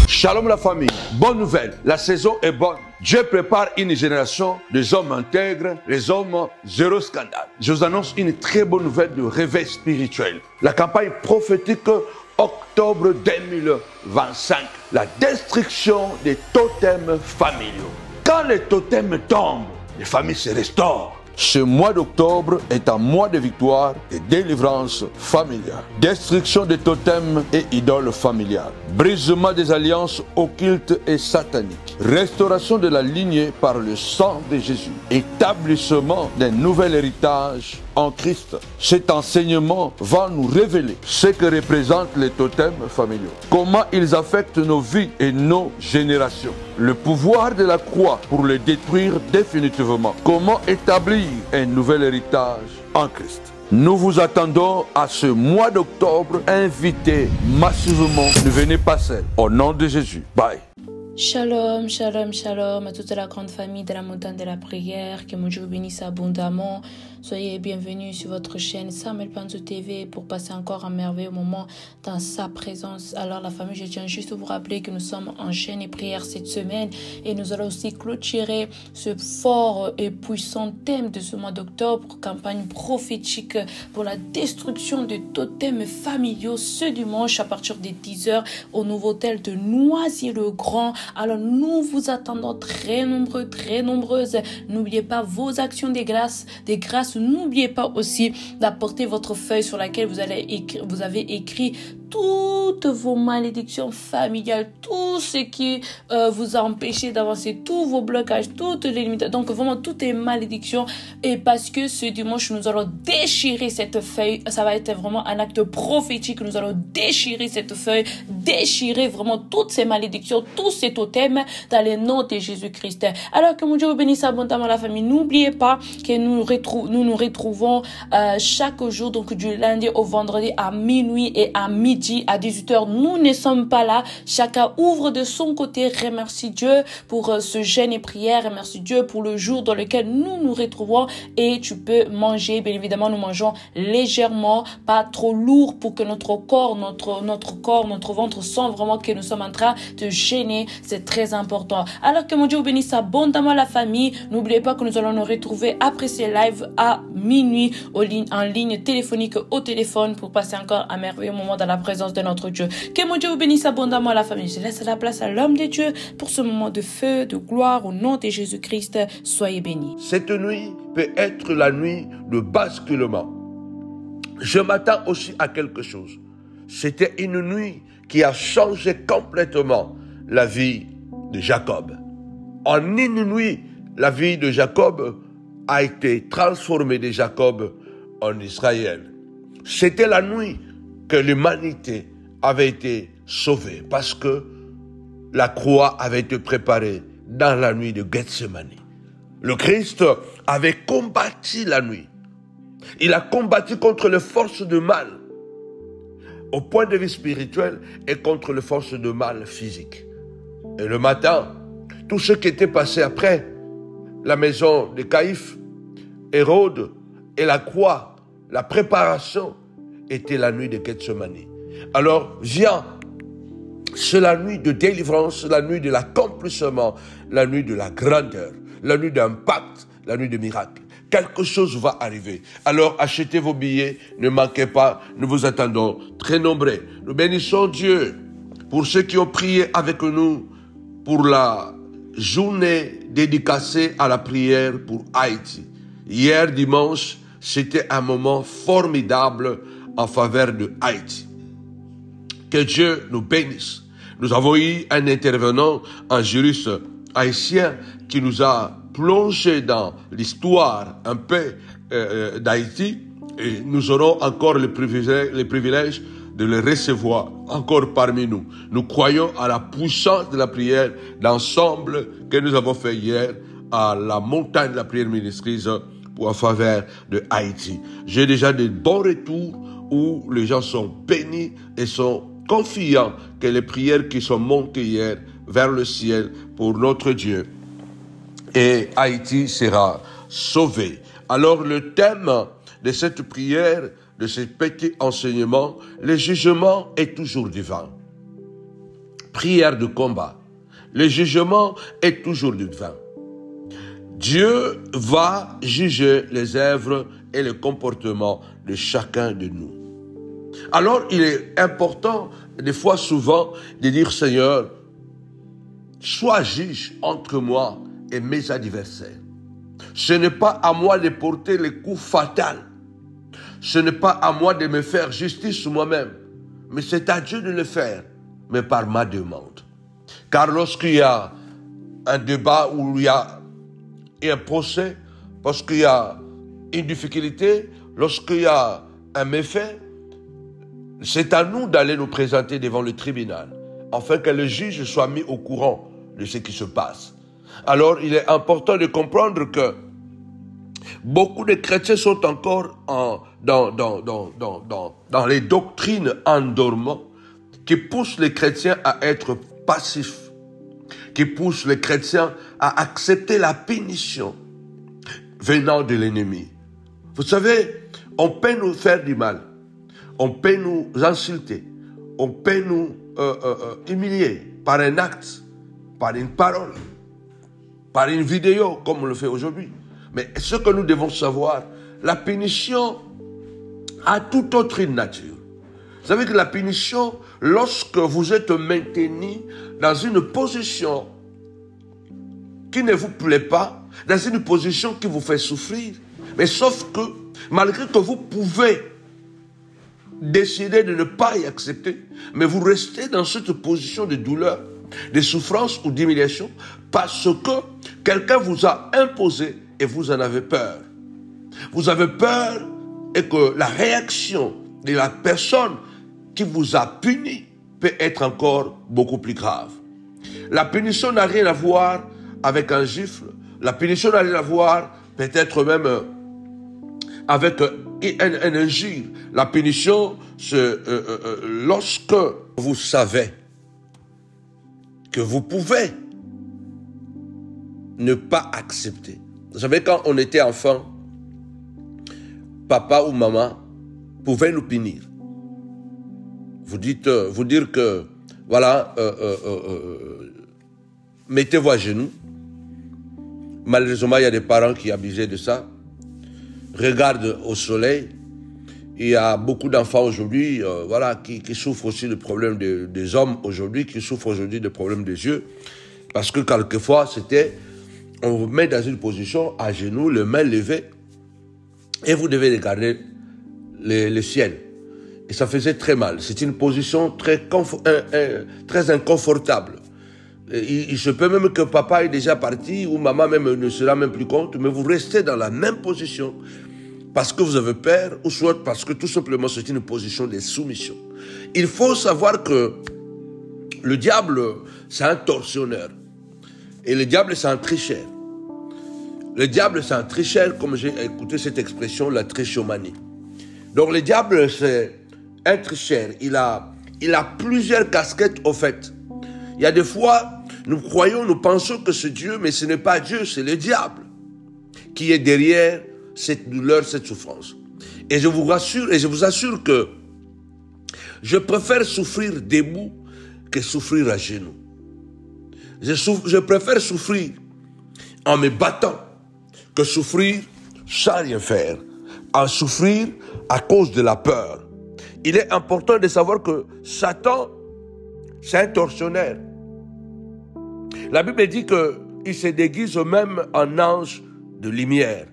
Shalom la famille, bonne nouvelle, la saison est bonne. Dieu prépare une génération des hommes intègres, les hommes zéro scandale. Je vous annonce une très bonne nouvelle de réveil spirituel. La campagne prophétique octobre 2025, la destruction des totems familiaux. Quand les totems tombent, les familles se restaurent. Ce mois d'octobre est un mois de victoire et délivrance familiale. Destruction des totems et idoles familiales. Brisement des alliances occultes et sataniques. Restauration de la lignée par le sang de Jésus. Établissement d'un nouvel héritage en Christ. Cet enseignement va nous révéler ce que représentent les totems familiaux. Comment ils affectent nos vies et nos générations. Le pouvoir de la croix pour les détruire définitivement. Comment établir un nouvel héritage en Christ. Nous vous attendons à ce mois d'octobre. Invitez massivement. Ne venez pas seul. Au nom de Jésus. Bye. Shalom, shalom, shalom à toute la grande famille de la montagne de la prière. Que mon Dieu vous bénisse abondamment. Soyez bienvenus sur votre chaîne Samuel Panzo TV pour passer encore un merveilleux moment dans sa présence. Alors la famille, je tiens juste à vous rappeler que nous sommes en chaîne et prière cette semaine et nous allons aussi clôturer ce fort et puissant thème de ce mois d'octobre, campagne prophétique pour la destruction des totems familiaux ce dimanche à partir des 10h au nouveau hôtel de Noisy-le-Grand. Alors nous vous attendons très nombreux, très nombreuses. N'oubliez pas vos actions des grâces. N'oubliez pas aussi d'apporter votre feuille sur laquelle vous avez écrit toutes vos malédictions familiales, tout ce qui vous a empêché d'avancer, tous vos blocages, toutes les limites, donc vraiment toutes les malédictions. Et parce que ce dimanche, nous allons déchirer cette feuille, ça va être vraiment un acte prophétique, nous allons déchirer cette feuille, déchirer vraiment toutes ces malédictions, tous ces totems dans le nom de Jésus-Christ. Alors que mon Dieu vous bénisse abondamment la famille, n'oubliez pas que nous nous retrouvons chaque jour, donc du lundi au vendredi à minuit et à midi. À 18h, nous ne sommes pas là. Chacun ouvre de son côté. Remercie Dieu pour ce jeûne et prière. Remercie Dieu pour le jour dans lequel nous nous retrouvons. Et tu peux manger. Bien évidemment, nous mangeons légèrement, pas trop lourd pour que notre corps, notre ventre sent vraiment que nous sommes en train de jeûner. C'est très important. Alors que mon Dieu vous bénisse abondamment la famille. N'oubliez pas que nous allons nous retrouver après ces lives à minuit en ligne téléphonique au téléphone pour passer encore un merveilleux moment dans la présence de notre Dieu. Que mon Dieu vous bénisse abondamment la famille. Je laisse la place à l'homme de Dieu pour ce moment de feu, de gloire au nom de Jésus-Christ. Soyez bénis. Cette nuit peut être la nuit de basculement. Je m'attends aussi à quelque chose. C'était une nuit qui a changé complètement la vie de Jacob. En une nuit, la vie de Jacob a été transformée de Jacob en Israël. C'était la nuit que l'humanité avait été sauvée parce que la croix avait été préparée dans la nuit de Gethsemane. Le Christ avait combattu la nuit. Il a combattu contre les forces de mal au point de vue spirituel et contre les forces de mal physique. Et le matin, tout ce qui était passé après, la maison de Caïphe, Hérode et la croix, la préparation, était la nuit de Gethsemane. Alors, viens, c'est la nuit de délivrance, la nuit de l'accomplissement, la nuit de la grandeur, la nuit d'impact, la nuit de miracle. Quelque chose va arriver. Alors, achetez vos billets, ne manquez pas, nous vous attendons très nombreux. Nous bénissons Dieu pour ceux qui ont prié avec nous pour la journée dédicacée à la prière pour Haïti. Hier, dimanche, c'était un moment formidable en faveur de Haïti. Que Dieu nous bénisse. Nous avons eu un intervenant, un juriste haïtien qui nous a plongé dans l'histoire un peu d'Haïti et nous aurons encore le privilège de le recevoir encore parmi nous. Nous croyons à la puissance de la prière d'ensemble que nous avons fait hier à la montagne de la prière ministrise pour en faveur de Haïti. J'ai déjà de bons retours où les gens sont bénis et sont confiants que les prières qui sont montées hier vers le ciel pour notre Dieu et Haïti sera sauvé. Alors le thème de cette prière, de ce petit enseignement, le jugement est toujours divin. prière de combat. Le jugement est toujours du vin. Dieu va juger les œuvres et les comportements de chacun de nous. Alors, il est important, des fois souvent, de dire, Seigneur, sois juge entre moi et mes adversaires. Ce n'est pas à moi de porter les coups fatals. Ce n'est pas à moi de me faire justice moi-même. Mais c'est à Dieu de le faire, mais par ma demande. Car lorsqu'il y a un débat où il y a un procès, parce qu'il y a une difficulté, lorsqu'il y a un méfait, c'est à nous d'aller nous présenter devant le tribunal, afin que le juge soit mis au courant de ce qui se passe. Alors, il est important de comprendre que beaucoup de chrétiens sont encore dans les doctrines endormantes qui poussent les chrétiens à être passifs, qui poussent les chrétiens à accepter la punition venant de l'ennemi. Vous savez, on peut nous faire du mal, on peut nous insulter, on peut nous humilier par un acte, par une parole, par une vidéo, comme on le fait aujourd'hui. Mais ce que nous devons savoir, la punition a toute autre nature. Vous savez que la punition, lorsque vous êtes maintenu dans une position qui ne vous plaît pas, dans une position qui vous fait souffrir, mais sauf que, malgré que vous pouvez décider de ne pas y accepter, mais vous restez dans cette position de douleur, de souffrance ou d'humiliation, parce que quelqu'un vous a imposé et vous en avez peur. Vous avez peur et que la réaction de la personne qui vous a puni peut être encore beaucoup plus grave. La punition n'a rien à voir avec un gifle. La punition n'a rien à voir peut-être même avec un injure. La punition, c'est lorsque vous savez que vous pouvez ne pas accepter. Vous savez, quand on était enfant, papa ou maman pouvait nous punir. Vous dire que, voilà, mettez-vous à genoux. Malheureusement, il y a des parents qui abusaient de ça. Regarde au soleil. Il y a beaucoup d'enfants aujourd'hui, voilà, qui souffrent aussi des problèmes des hommes aujourd'hui, qui souffrent aujourd'hui des problèmes des yeux. Parce que quelquefois, on vous met dans une position à genoux, les mains levées, et vous devez regarder le ciel. Et ça faisait très mal. C'est une position très inconfortable. Il se peut même que papa est déjà parti, ou maman même ne se rend même plus compte, mais vous restez dans la même position parce que vous avez peur, ou soit parce que tout simplement c'est une position de soumission. Il faut savoir que le diable, c'est un tortionneur. Et le diable, c'est un tricheur. Le diable, c'est un tricheur, comme j'ai écouté cette expression, la trichomanie. Donc le diable, c'est un tricheur. Il a plusieurs casquettes au fait. Il y a des fois, nous pensons que c'est Dieu, mais ce n'est pas Dieu, c'est le diable qui est derrière cette douleur, cette souffrance. Et je vous rassure, et je vous assure que je préfère souffrir debout que souffrir à genoux. Je préfère souffrir en me battant que souffrir sans rien faire, en souffrir à cause de la peur. Il est important de savoir que Satan, c'est un tortionnaire. La Bible dit qu'il se déguise même en ange de lumière.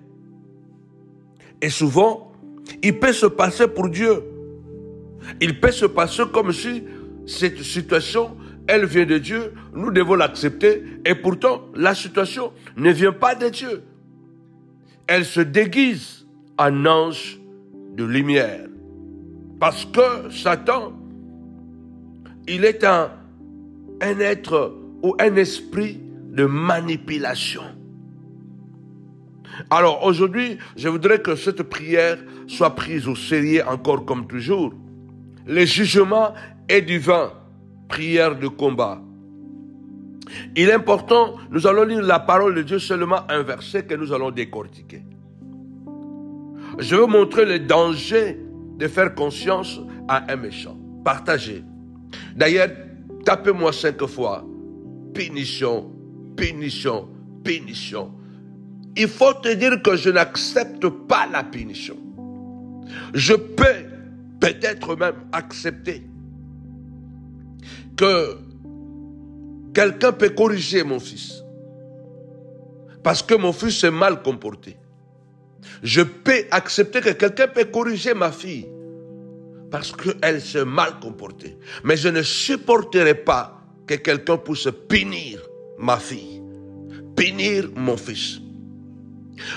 Et souvent, il peut se passer pour Dieu. Il peut se passer comme si cette situation, elle vient de Dieu, nous devons l'accepter, et pourtant, la situation ne vient pas de Dieu. Elle se déguise en ange de lumière. Parce que Satan, il est un être ou un esprit de manipulation. Alors aujourd'hui, je voudrais que cette prière soit prise au sérieux encore comme toujours. Le jugement est divin, prière de combat. Il est important, nous allons lire la parole de Dieu seulement un verset que nous allons décortiquer. Je veux montrer le danger de faire conscience à un méchant. Partagez. D'ailleurs, Tapez-moi 5 fois. Punition, punition, punition. Il faut te dire que je n'accepte pas la punition. Je peux peut-être même accepter que quelqu'un peut corriger mon fils. Parce que mon fils s'est mal comporté. Je peux accepter que quelqu'un peut corriger ma fille. Parce qu'elle s'est mal comportée. Mais je ne supporterai pas que quelqu'un puisse punir ma fille. Punir mon fils.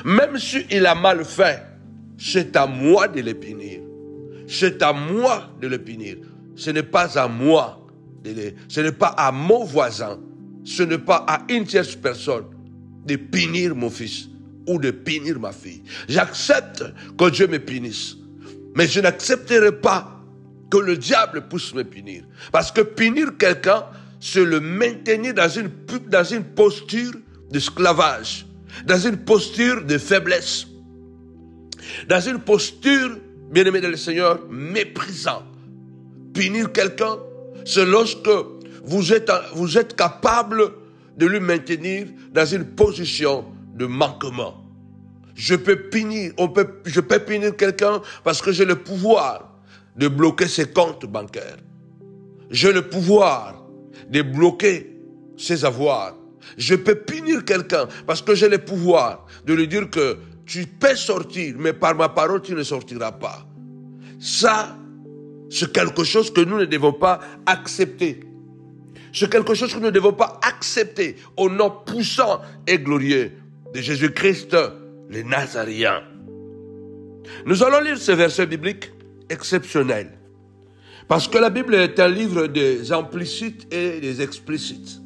Même s'il a mal fait, c'est à moi de le punir. C'est à moi de le punir. Ce n'est pas à moi. Ce n'est pas à mon voisin. Ce n'est pas à une tierce personne de punir mon fils ou de punir ma fille. J'accepte que Dieu me punisse. Mais je n'accepterai pas que le diable puisse me punir. Parce que punir quelqu'un, c'est le maintenir dans une posture d'esclavage, dans une posture de faiblesse, dans une posture, bien-aimé dans le Seigneur, méprisant. Punir quelqu'un, c'est lorsque vous êtes capable de lui maintenir dans une position de manquement. Je peux punir quelqu'un parce que j'ai le pouvoir de bloquer ses comptes bancaires. J'ai le pouvoir de bloquer ses avoirs. Je peux punir quelqu'un parce que j'ai le pouvoir de lui dire que tu peux sortir, mais par ma parole, tu ne sortiras pas. Ça, c'est quelque chose que nous ne devons pas accepter. C'est quelque chose que nous ne devons pas accepter au nom puissant et glorieux de Jésus-Christ, le Nazaréen. Nous allons lire ce verset biblique exceptionnel. Parce que la Bible est un livre des implicites et des explicites.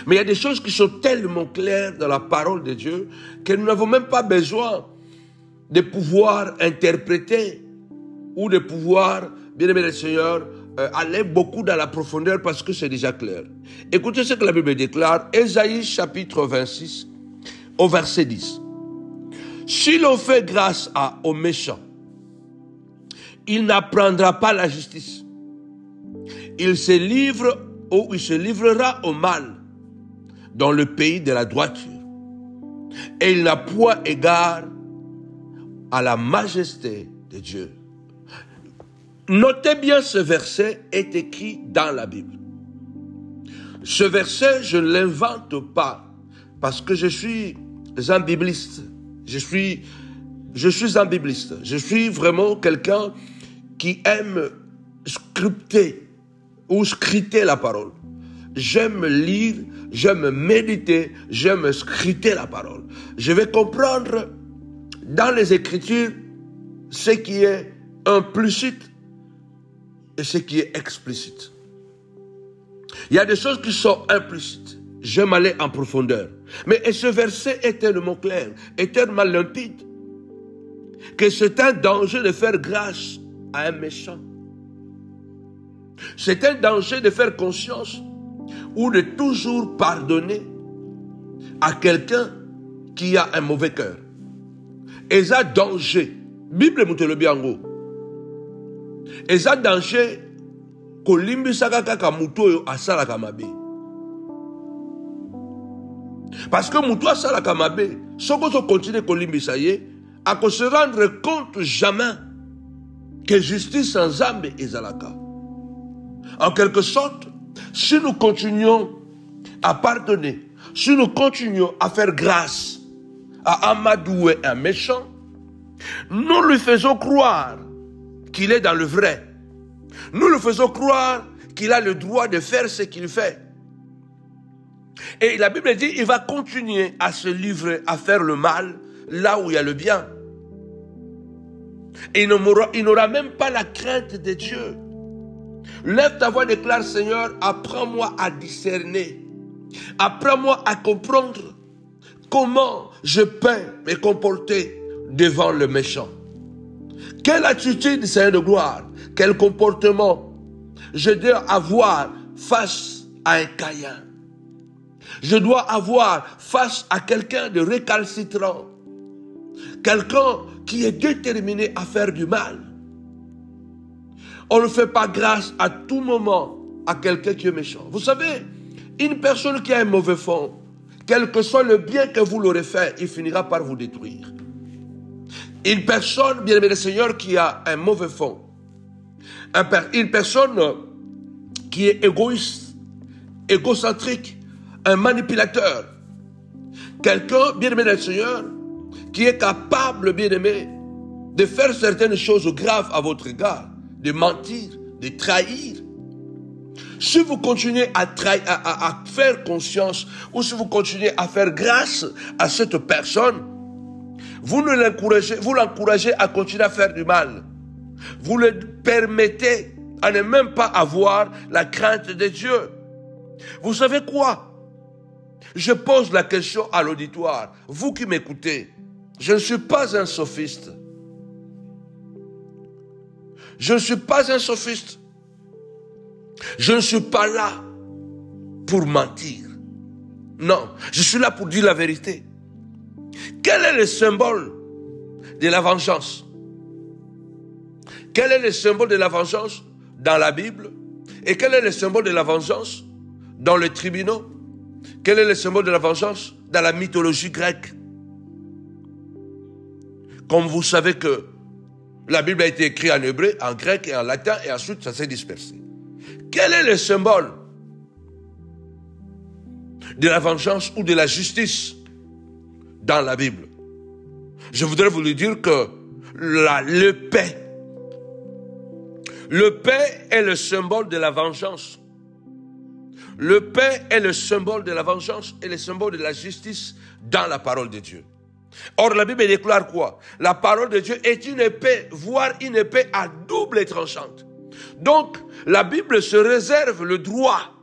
Mais il y a des choses qui sont tellement claires dans la parole de Dieu que nous n'avons même pas besoin de pouvoir interpréter ou de pouvoir, bien aimé le Seigneur, aller beaucoup dans la profondeur parce que c'est déjà clair. Écoutez ce que la Bible déclare, Ésaïe chapitre 26, au verset 10. Si l'on fait grâce aux méchants, il n'apprendra pas la justice. Il se livre ou il se livrera au mal dans le pays de la droiture. Et il n'a point égard à la majesté de Dieu. Notez bien, ce verset est écrit dans la Bible. Ce verset, je ne l'invente pas parce que je suis un bibliste. Je suis un bibliste. Je suis vraiment quelqu'un qui aime scripter ou scripter la parole. J'aime lire, j'aime méditer, j'aime scripter la parole. Je vais comprendre dans les Écritures ce qui est implicite et ce qui est explicite. Il y a des choses qui sont implicites. J'aime aller en profondeur. Mais ce verset est tellement clair, est tellement limpide, que c'est un danger de faire grâce à un méchant. C'est un danger de faire conscience ou de toujours pardonner à quelqu'un qui a un mauvais cœur. Et ça, danger. Bible mutelo biango. Et ça, danger, kolimbi sakaka kamuto asala kamabe. Parce que muto asala kamabe, soko so continue kolimbi saye, à se rendre compte jamais que justice sans zambe ezalaka. En quelque sorte, si nous continuons à pardonner, si nous continuons à faire grâce à amadouer un méchant, nous lui faisons croire qu'il est dans le vrai. Nous lui faisons croire qu'il a le droit de faire ce qu'il fait. Et la Bible dit qu'il va continuer à se livrer, à faire le mal là où il y a le bien. Et il n'aura même pas la crainte de Dieu. Lève ta voix, déclare: Seigneur, apprends-moi à discerner. Apprends-moi à comprendre comment je peux me comporter devant le méchant. Quelle attitude, Seigneur de gloire, quel comportement je dois avoir face à un Caïn. Je dois avoir face à quelqu'un de récalcitrant. Quelqu'un qui est déterminé à faire du mal. On ne fait pas grâce à tout moment à quelqu'un qui est méchant. Vous savez, une personne qui a un mauvais fond, quel que soit le bien que vous l'aurez fait, il finira par vous détruire. Une personne, bien aimé le Seigneur, qui a un mauvais fond, une personne qui est égoïste, égocentrique, un manipulateur, quelqu'un, bien aimé le Seigneur, qui est capable, bien aimé, de faire certaines choses graves à votre égard, de mentir, de trahir. Si vous continuez à faire conscience, ou si vous continuez à faire grâce à cette personne, vous l'encouragez à continuer à faire du mal. Vous le permettez à ne même pas avoir la crainte de Dieu. Vous savez quoi? Je pose la question à l'auditoire. Vous qui m'écoutez, je ne suis pas un sophiste. Je ne suis pas un sophiste. Je ne suis pas là pour mentir. Non, je suis là pour dire la vérité. Quel est le symbole de la vengeance? Quel est le symbole de la vengeance dans la Bible? Et quel est le symbole de la vengeance dans les tribunaux? Quel est le symbole de la vengeance dans la mythologie grecque? Comme vous savez que la Bible a été écrite en hébreu, en grec et en latin, et ensuite ça s'est dispersé. Quel est le symbole de la vengeance ou de la justice dans la Bible? Je voudrais vous le dire que l'épée est le symbole de la vengeance. L'épée est le symbole de la vengeance et le symbole de la justice dans la parole de Dieu. Or, la Bible déclare quoi? La parole de Dieu est une épée, voire une épée à double tranchante. Donc, la Bible se réserve le droit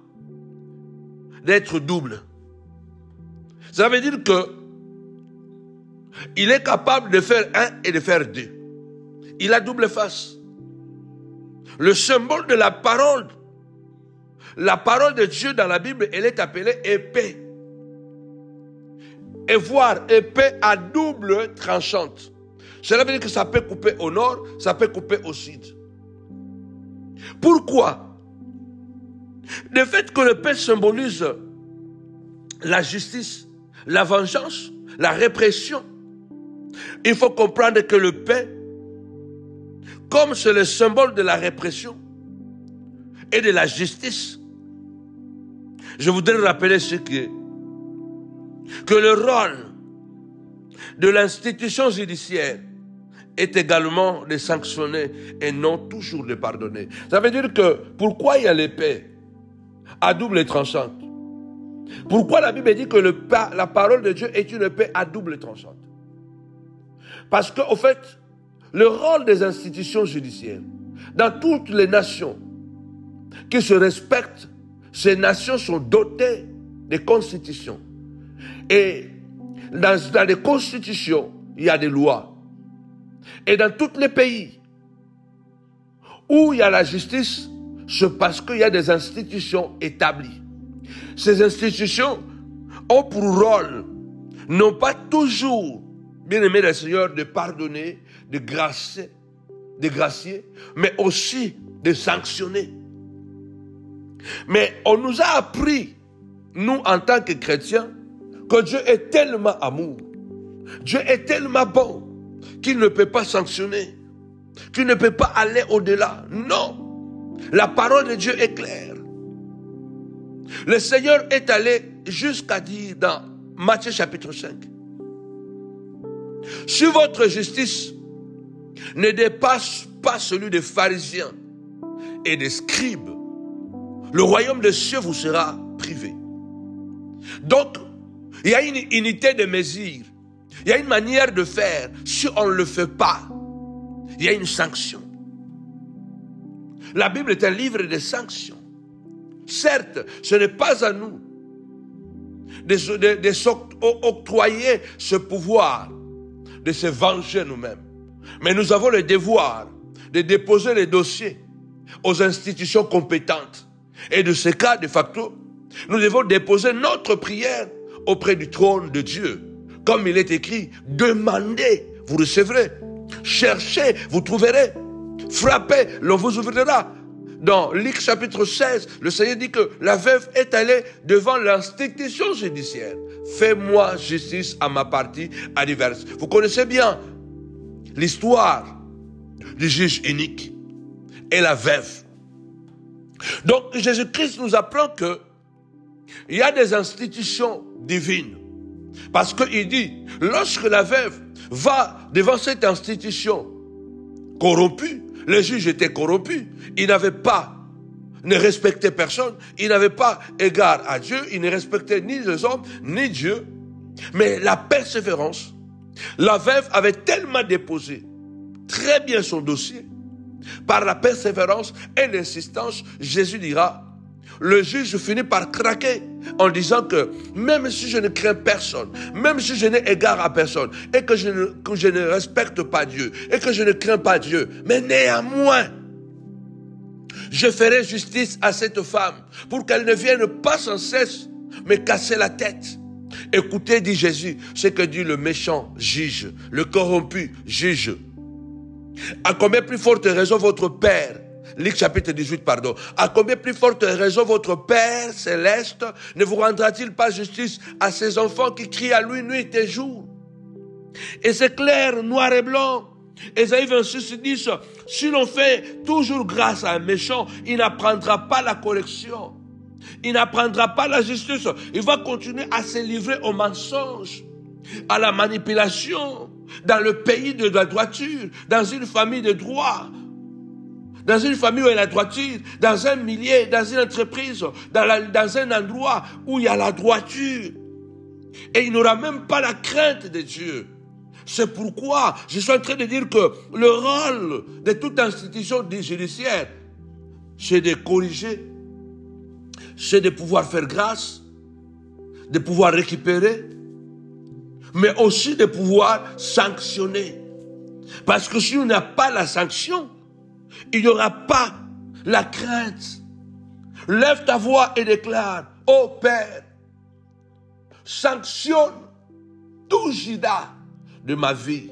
d'être double. Ça veut dire que il est capable de faire un et de faire deux. Il a double face. Le symbole de la parole de Dieu dans la Bible, elle est appelée épée. Et voir épée à double tranchante. Cela veut dire que ça peut couper au nord, ça peut couper au sud. Pourquoi? Le fait que l'épée symbolise la justice, la vengeance, la répression, il faut comprendre que l'épée, comme c'est le symbole de la répression et de la justice, je voudrais rappeler que le rôle de l'institution judiciaire est également de sanctionner et non toujours de pardonner. Ça veut dire que pourquoi il y a l'épée à double tranchante? Pourquoi la Bible dit que la parole de Dieu est une épée à double tranchante? Parce qu'au fait, le rôle des institutions judiciaires dans toutes les nations qui se respectent, ces nations sont dotées de constitutions. Et dans les constitutions, il y a des lois. Et dans tous les pays où il y a la justice, c'est parce qu'il y a des institutions établies. Ces institutions ont pour rôle, non pas toujours, bien aimé le Seigneur, de pardonner, de gracier, mais aussi de sanctionner. Mais on nous a appris, nous en tant que chrétiens, que Dieu est tellement amour, Dieu est tellement bon, qu'il ne peut pas sanctionner, qu'il ne peut pas aller au-delà. Non, la parole de Dieu est claire. Le Seigneur est allé jusqu'à dire dans Matthieu chapitre 5, si votre justice ne dépasse pas celui des pharisiens et des scribes, le royaume des cieux vous sera privé. Donc, il y a une unité de mesure. Il y a une manière de faire. Si on ne le fait pas, il y a une sanction. La Bible est un livre de sanctions. Certes, ce n'est pas à nous d'octroyer ce pouvoir, de se venger nous-mêmes. Mais nous avons le devoir de déposer les dossiers aux institutions compétentes. Et de ce cas, de facto, nous devons déposer notre prière auprès du trône de Dieu. Comme il est écrit, demandez, vous recevrez. Cherchez, vous trouverez. Frappez, l'on vous ouvrira. dans Luc chapitre 16, le Seigneur dit que la veuve est allée devant l'institution judiciaire. Fais-moi justice à ma partie adverse. Vous connaissez bien l'histoire du juge unique et la veuve. Donc Jésus-Christ nous apprend que il y a des institutions divines. Parce qu'il dit, lorsque la veuve va devant cette institution corrompue, le juge était corrompu, il ne respectait personne, il n'avait pas égard à Dieu, il ne respectait ni les hommes, ni Dieu. Mais la persévérance, la veuve avait tellement déposé très bien son dossier, par la persévérance et l'insistance, Jésus dira, le juge finit par craquer en disant que même si je ne crains personne, même si je n'ai égard à personne, et que je ne respecte pas Dieu, et que je ne crains pas Dieu, mais néanmoins, je ferai justice à cette femme pour qu'elle ne vienne pas sans cesse me casser la tête. Écoutez, dit Jésus, ce que dit le méchant juge, le corrompu juge. À combien plus forte raison votre Père, Luc chapitre 18, pardon, à combien plus forte raison votre Père céleste ne vous rendra-t-il pas justice à ses enfants qui crient à lui nuit et jour? Et c'est clair, noir et blanc. Ésaïe 26 dit, si l'on fait toujours grâce à un méchant, il n'apprendra pas la correction. Il n'apprendra pas la justice. Il va continuer à se livrer au mensonge, à la manipulation, dans le pays de la droiture, dans une famille de droit, dans une famille où il y a la droiture, dans un milieu, dans une entreprise, dans un endroit où il y a la droiture. Et il n'aura même pas la crainte de Dieu. C'est pourquoi je suis en train de dire que le rôle de toute institution judiciaire, c'est de corriger, c'est de pouvoir faire grâce, de pouvoir récupérer, mais aussi de pouvoir sanctionner. Parce que si on n'a pas la sanction, il n'y aura pas la crainte. Lève ta voix et déclare, ô Père, sanctionne tout Judas de ma vie.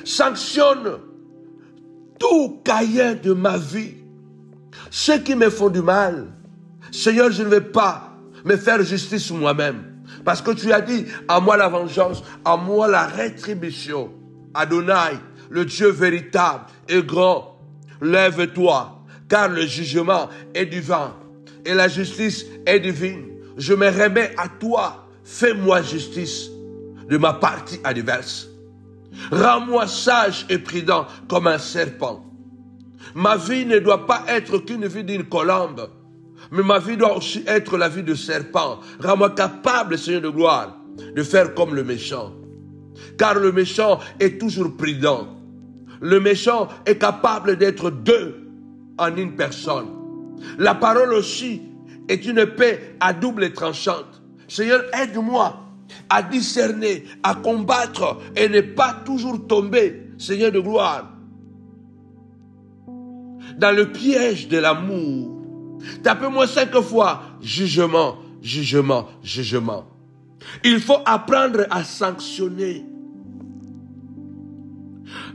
Sanctionne tout Caïn de ma vie. Ceux qui me font du mal, Seigneur, je ne vais pas me faire justice moi-même. Parce que tu as dit, à moi la vengeance, à moi la rétribution. Adonai, le Dieu véritable et grand, lève-toi, car le jugement est divin et la justice est divine. Je me remets à toi, fais-moi justice de ma partie adverse. Rends-moi sage et prudent comme un serpent. Ma vie ne doit pas être qu'une vie d'une colombe, mais ma vie doit aussi être la vie de serpent. Rends-moi capable, Seigneur de gloire, de faire comme le méchant. Car le méchant est toujours prudent. Le méchant est capable d'être deux en une personne. La parole aussi est une épée à double tranchante. Seigneur, aide-moi à discerner, à combattre et ne pas toujours tomber, Seigneur de gloire, dans le piège de l'amour. Tapez-moi 5 fois, jugement, jugement, jugement. Il faut apprendre à sanctionner.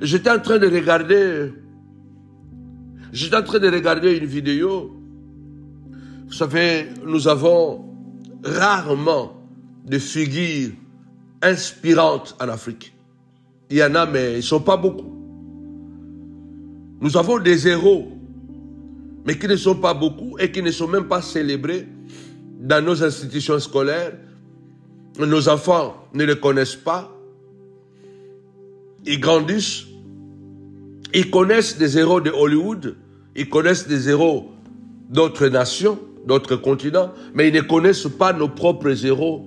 J'étais en train de regarder une vidéo. Vous savez, nous avons rarement de figures inspirantes en Afrique. Il y en a, mais ils ne sont pas beaucoup. Nous avons des héros, mais qui ne sont pas beaucoup et qui ne sont même pas célébrés dans nos institutions scolaires. Nos enfants ne les connaissent pas. Ils grandissent. Ils connaissent des héros de Hollywood. Ils connaissent des héros d'autres nations, d'autres continents, mais ils ne connaissent pas nos propres héros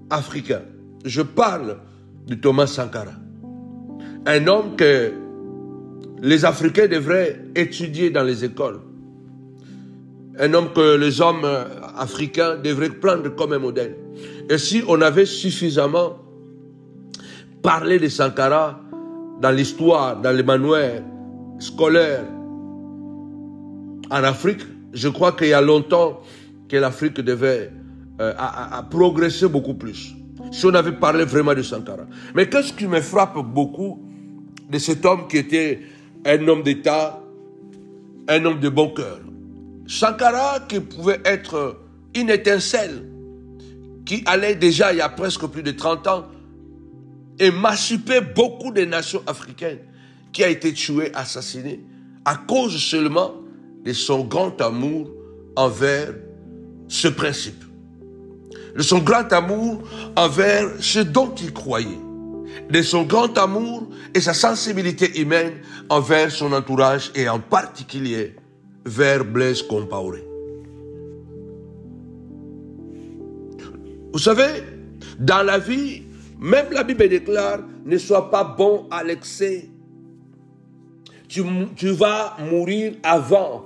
africains. Je parle de Thomas Sankara. Un homme que les Africains devraient étudier dans les écoles. Un homme que les hommes africains devraient prendre comme un modèle. Et si on avait suffisamment parlé de Sankara dans l'histoire, dans les manuels scolaires en Afrique, je crois qu'il y a longtemps que l'Afrique devait progresser beaucoup plus. Si on avait parlé vraiment de Sankara. Mais qu'est-ce qui me frappe beaucoup de cet homme qui était un homme d'État, un homme de bon cœur. Sankara, qui pouvait être une étincelle, qui allait déjà il y a presque plus de 30 ans, émanciper beaucoup de nations africaines, qui a été tué, assassiné, à cause seulement de son grand amour envers ce principe. De son grand amour envers ce dont il croyait. De son grand amour et sa sensibilité humaine envers son entourage et en particulier vers Blaise Compaoré. Vous savez, dans la vie, même la Bible déclare, ne sois pas bon à l'excès. Tu vas mourir avant.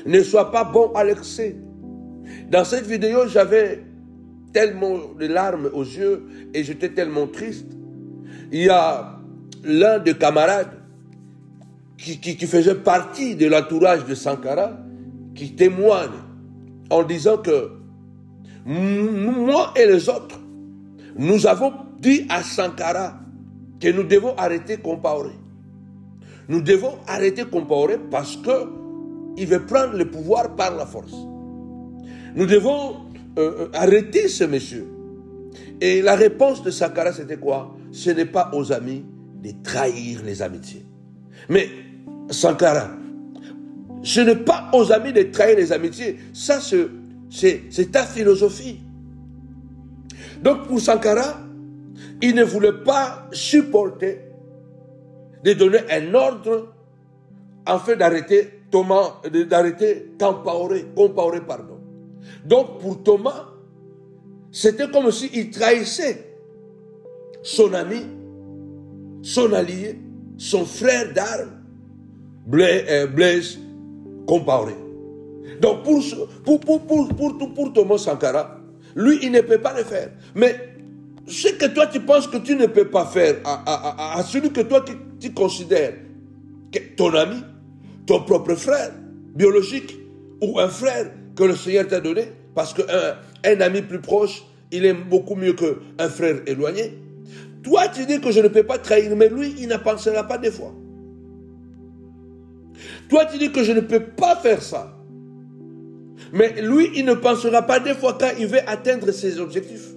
Ne sois pas bon à l'excès. Dans cette vidéo, j'avais tellement de larmes aux yeux et j'étais tellement triste. Il y a l'un des camarades qui faisait partie de l'entourage de Sankara qui témoigne en disant que moi et les autres, nous avons dit à Sankara que nous devons arrêter Compaoré. Nous devons arrêter Compaoré parce qu'il veut prendre le pouvoir par la force. Nous devons arrêter ce monsieur. Et la réponse de Sankara, c'était quoi? Ce n'est pas aux amis de trahir les amitiés. Mais Sankara, ce n'est pas aux amis de trahir les amitiés. Ça, c'est ta philosophie. Donc pour Sankara, il ne voulait pas supporter de donner un ordre afin d'arrêter Compaoré. Donc pour Thomas, c'était comme s'il trahissait son ami, son allié, son frère d'armes, Blaise Compaoré. Donc pour Thomas Sankara, lui, il ne peut pas le faire. Mais ce que toi tu penses que tu ne peux pas faire à celui que toi tu considères que ton ami, ton propre frère biologique ou un frère que le Seigneur t'a donné, parce qu'un ami plus proche, il est beaucoup mieux qu'un frère éloigné. Toi, tu dis que je ne peux pas trahir, mais lui, il ne pensera pas des fois. Toi, tu dis que je ne peux pas faire ça. Mais lui, il ne pensera pas des fois quand il veut atteindre ses objectifs.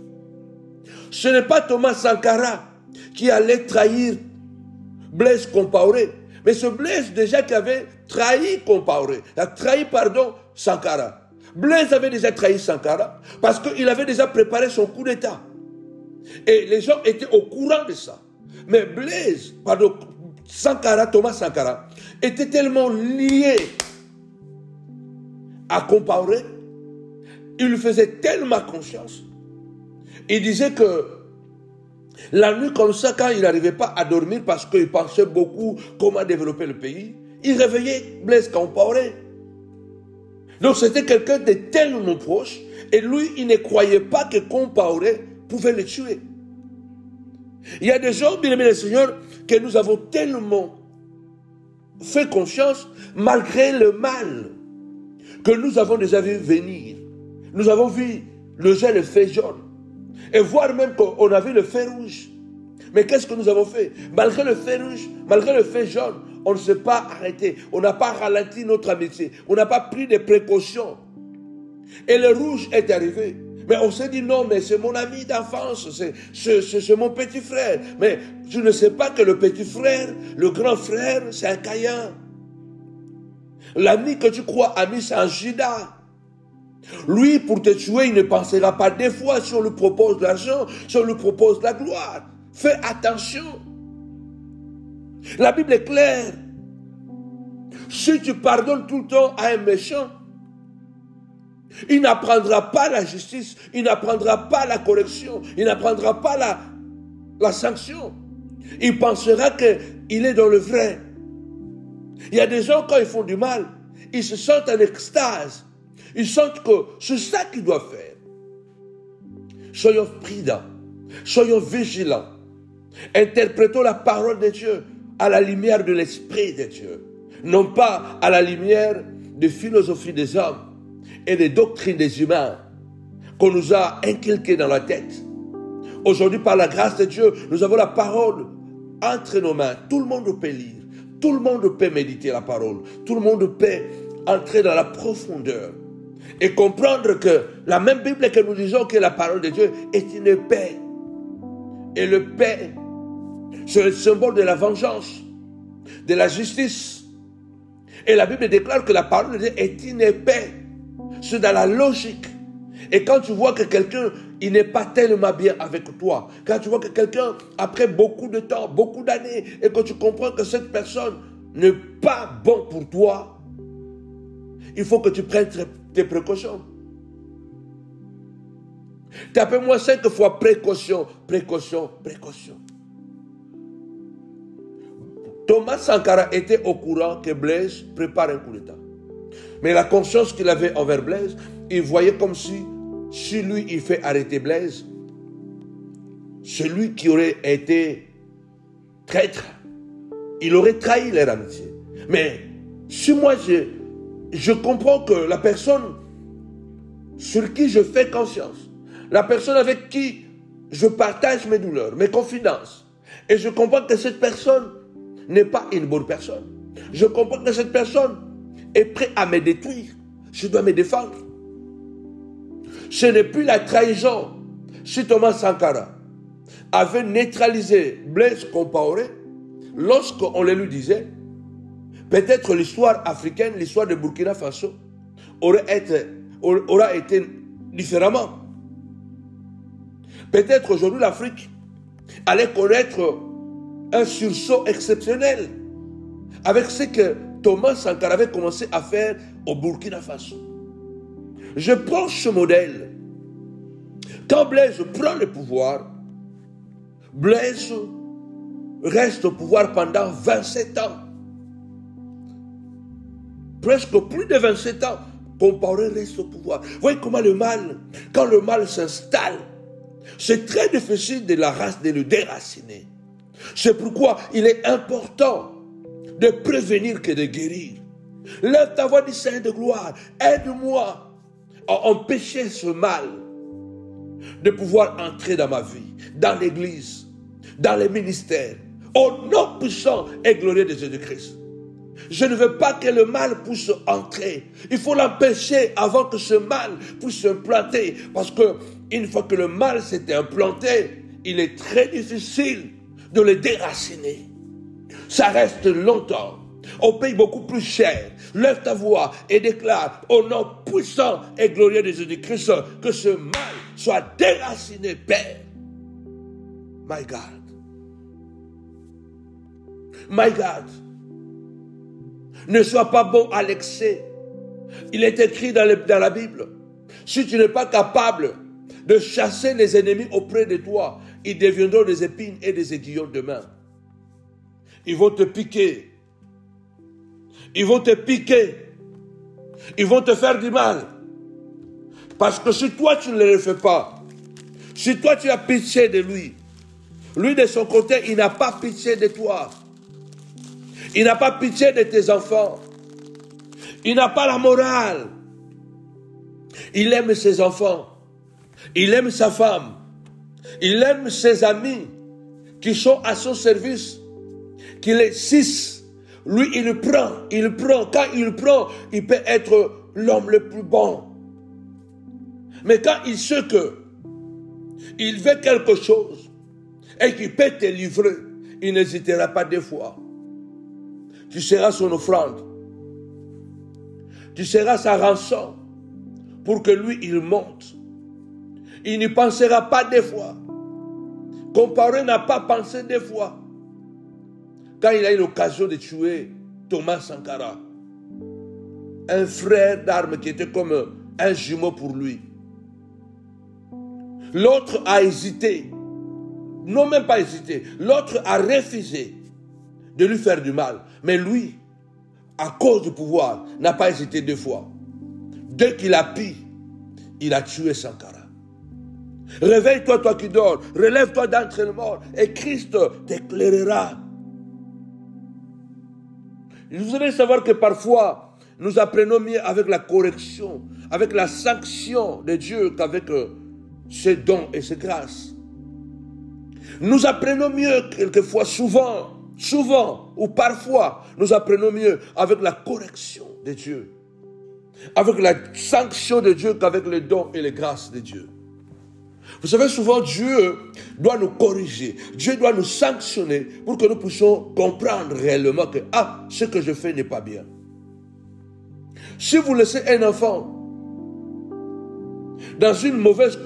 Ce n'est pas Thomas Sankara qui allait trahir Blaise Compaoré. Mais ce Blaise déjà qui avait trahi Compaoré, Sankara. Blaise avait déjà trahi Sankara parce qu'il avait déjà préparé son coup d'État. Et les gens étaient au courant de ça. Mais Thomas Sankara était tellement lié à Compaoré, il lui faisait tellement confiance. Il disait que la nuit comme ça, quand il n'arrivait pas à dormir parce qu'il pensait beaucoup comment développer le pays, il réveillait Blaise Compaoré. Donc c'était quelqu'un de tellement proche et lui, il ne croyait pas que Compaoré pouvait le tuer. Il y a des gens, bien aimés le Seigneur, que nous avons tellement fait confiance malgré le mal que nous avons déjà vu venir. Nous avons vu le feu jaune. Et voire même qu'on a vu le feu rouge. Mais qu'est-ce que nous avons fait? Malgré le feu rouge, malgré le feu jaune, on ne s'est pas arrêté. On n'a pas ralenti notre amitié. On n'a pas pris des précautions. Et le rouge est arrivé. Mais on s'est dit non, mais c'est mon ami d'enfance, c'est mon petit frère. Mais je ne sais pas que le petit frère, le grand frère, c'est un Caïn. L'ami que tu crois ami, c'est un Judas. Lui, pour te tuer, il ne pensera pas des fois si on lui propose de l'argent, si on lui propose de la gloire. Fais attention. La Bible est claire. Si tu pardonnes tout le temps à un méchant, il n'apprendra pas la justice, il n'apprendra pas la correction, il n'apprendra pas la sanction. Il pensera qu'il est dans le vrai. Il y a des gens, quand ils font du mal, ils se sentent en extase. Ils sentent que c'est ça qu'ils doivent faire. Soyons prudents, soyons vigilants. Interprétons la parole de Dieu à la lumière de l'Esprit de Dieu, non pas à la lumière des philosophies des hommes et des doctrines des humains qu'on nous a inculquées dans la tête. Aujourd'hui, par la grâce de Dieu, nous avons la parole entre nos mains. Tout le monde peut lire. Tout le monde peut méditer la parole. Tout le monde peut entrer dans la profondeur et comprendre que la même Bible que nous disons que la parole de Dieu est une paix. Et le paix, c'est le symbole de la vengeance, de la justice. Et la Bible déclare que la parole de Dieu est une paix. C'est dans la logique. Et quand tu vois que quelqu'un, il n'est pas tellement bien avec toi, quand tu vois que quelqu'un, après beaucoup de temps, beaucoup d'années, et que tu comprends que cette personne n'est pas bon pour toi, il faut que tu prennes tes précautions. Tapez-moi 5 fois précaution, précaution, précaution. Thomas Sankara était au courant que Blaise prépare un coup d'État. Mais la conscience qu'il avait envers Blaise, il voyait comme si lui, il fait arrêter Blaise, celui qui aurait été traître, il aurait trahi leur amitié. Mais si moi, je comprends que la personne sur qui je fais confiance, la personne avec qui je partage mes douleurs, mes confidences, et je comprends que cette personne n'est pas une bonne personne, je comprends que cette personne est prête à me détruire, je dois me défendre. Ce n'est plus la trahison. Si Thomas Sankara avait neutralisé Blaise Compaoré, lorsqu'on le lui disait, peut-être l'histoire africaine, l'histoire de Burkina Faso, aura été différemment. Peut-être aujourd'hui l'Afrique allait connaître un sursaut exceptionnel avec ce que Thomas Sankara avait commencé à faire au Burkina Faso. Je prends ce modèle. Quand Blaise prend le pouvoir, Blaise reste au pouvoir pendant 27 ans. Presque plus de 27 ans, Compaoré reste au pouvoir. Vous voyez comment le mal, quand le mal s'installe, c'est très difficile de le déraciner. C'est pourquoi il est important de prévenir que de guérir. Lève ta voix, dit Seigneur de gloire, aide-moi à empêcher ce mal de pouvoir entrer dans ma vie, dans l'église, dans les ministères, au nom puissant et glorieux de Jésus-Christ. Je ne veux pas que le mal puisse entrer. Il faut l'empêcher avant que ce mal puisse s'implanter. Parce que une fois que le mal s'est implanté, il est très difficile de le déraciner. Ça reste longtemps. On paye beaucoup plus cher. Lève ta voix et déclare au nom puissant et glorieux de Jésus-Christ que ce mal soit déraciné, Père. My God. My God. Ne sois pas bon à l'excès. Il est écrit dans la Bible. Si tu n'es pas capable de chasser les ennemis auprès de toi, ils deviendront des épines et des aiguillons de main. Ils vont te piquer. Ils vont te piquer. Ils vont te faire du mal. Parce que si toi tu ne le fais pas, si toi tu as pitié de lui, lui de son côté, il n'a pas pitié de toi. Il n'a pas pitié de tes enfants. Il n'a pas la morale. Il aime ses enfants. Il aime sa femme. Il aime ses amis qui sont à son service, qui les cissent. Lui, il prend. Quand il prend, il peut être l'homme le plus bon. Mais quand il sait que il veut quelque chose et qu'il peut te livrer, il n'hésitera pas 2 fois. Tu seras son offrande. Tu seras sa rançon pour que lui, il monte. Il n'y pensera pas 2 fois. Compaoré n'a pas pensé 2 fois. Quand il a eu l'occasion de tuer Thomas Sankara, un frère d'armes qui était comme un jumeau pour lui. L'autre a hésité. Non, même pas hésité. L'autre a refusé de lui faire du mal. Mais lui, à cause du pouvoir, n'a pas hésité 2 fois. Dès qu'il a pris, il a tué Sankara. Réveille-toi, toi qui dors. Relève-toi d'entre les morts et Christ t'éclairera. Vous allez savoir que parfois, nous apprenons mieux avec la correction, avec la sanction de Dieu qu'avec ses dons et ses grâces. Nous apprenons mieux quelquefois, souvent, Souvent ou parfois, nous apprenons mieux avec la correction de Dieu, avec la sanction de Dieu qu'avec les dons et les grâces de Dieu. Vous savez, souvent Dieu doit nous corriger, Dieu doit nous sanctionner pour que nous puissions comprendre réellement que ce que je fais n'est pas bien. Si vous laissez un enfant dans une mauvaise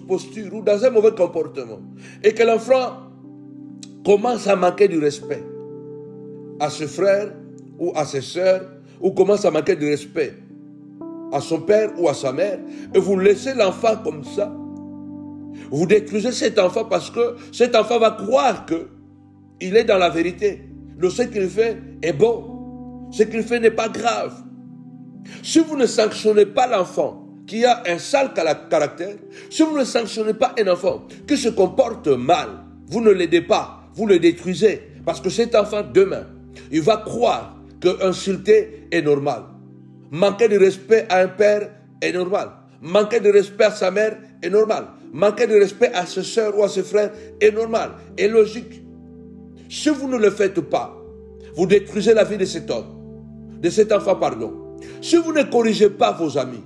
posture ou dans un mauvais comportement et que l'enfant commence à manquer du respect à ses frères ou à ses sœurs, ou commence à manquer de respect à son père ou à sa mère, et vous laissez l'enfant comme ça, vous détruisez cet enfant parce que cet enfant va croire qu'il est dans la vérité. Donc ce qu'il fait est bon. Ce qu'il fait n'est pas grave. Si vous ne sanctionnez pas l'enfant qui a un sale caractère, si vous ne sanctionnez pas un enfant qui se comporte mal, vous ne l'aidez pas, vous le détruisez. Parce que cet enfant, demain, il va croire qu'insulter est normal. Manquer de respect à un père est normal. Manquer de respect à sa mère est normal. Manquer de respect à ses soeurs ou à ses frères est normal, est logique. Si vous ne le faites pas, vous détruisez la vie de cet homme, de cet enfant, pardon. Si vous ne corrigez pas vos amis,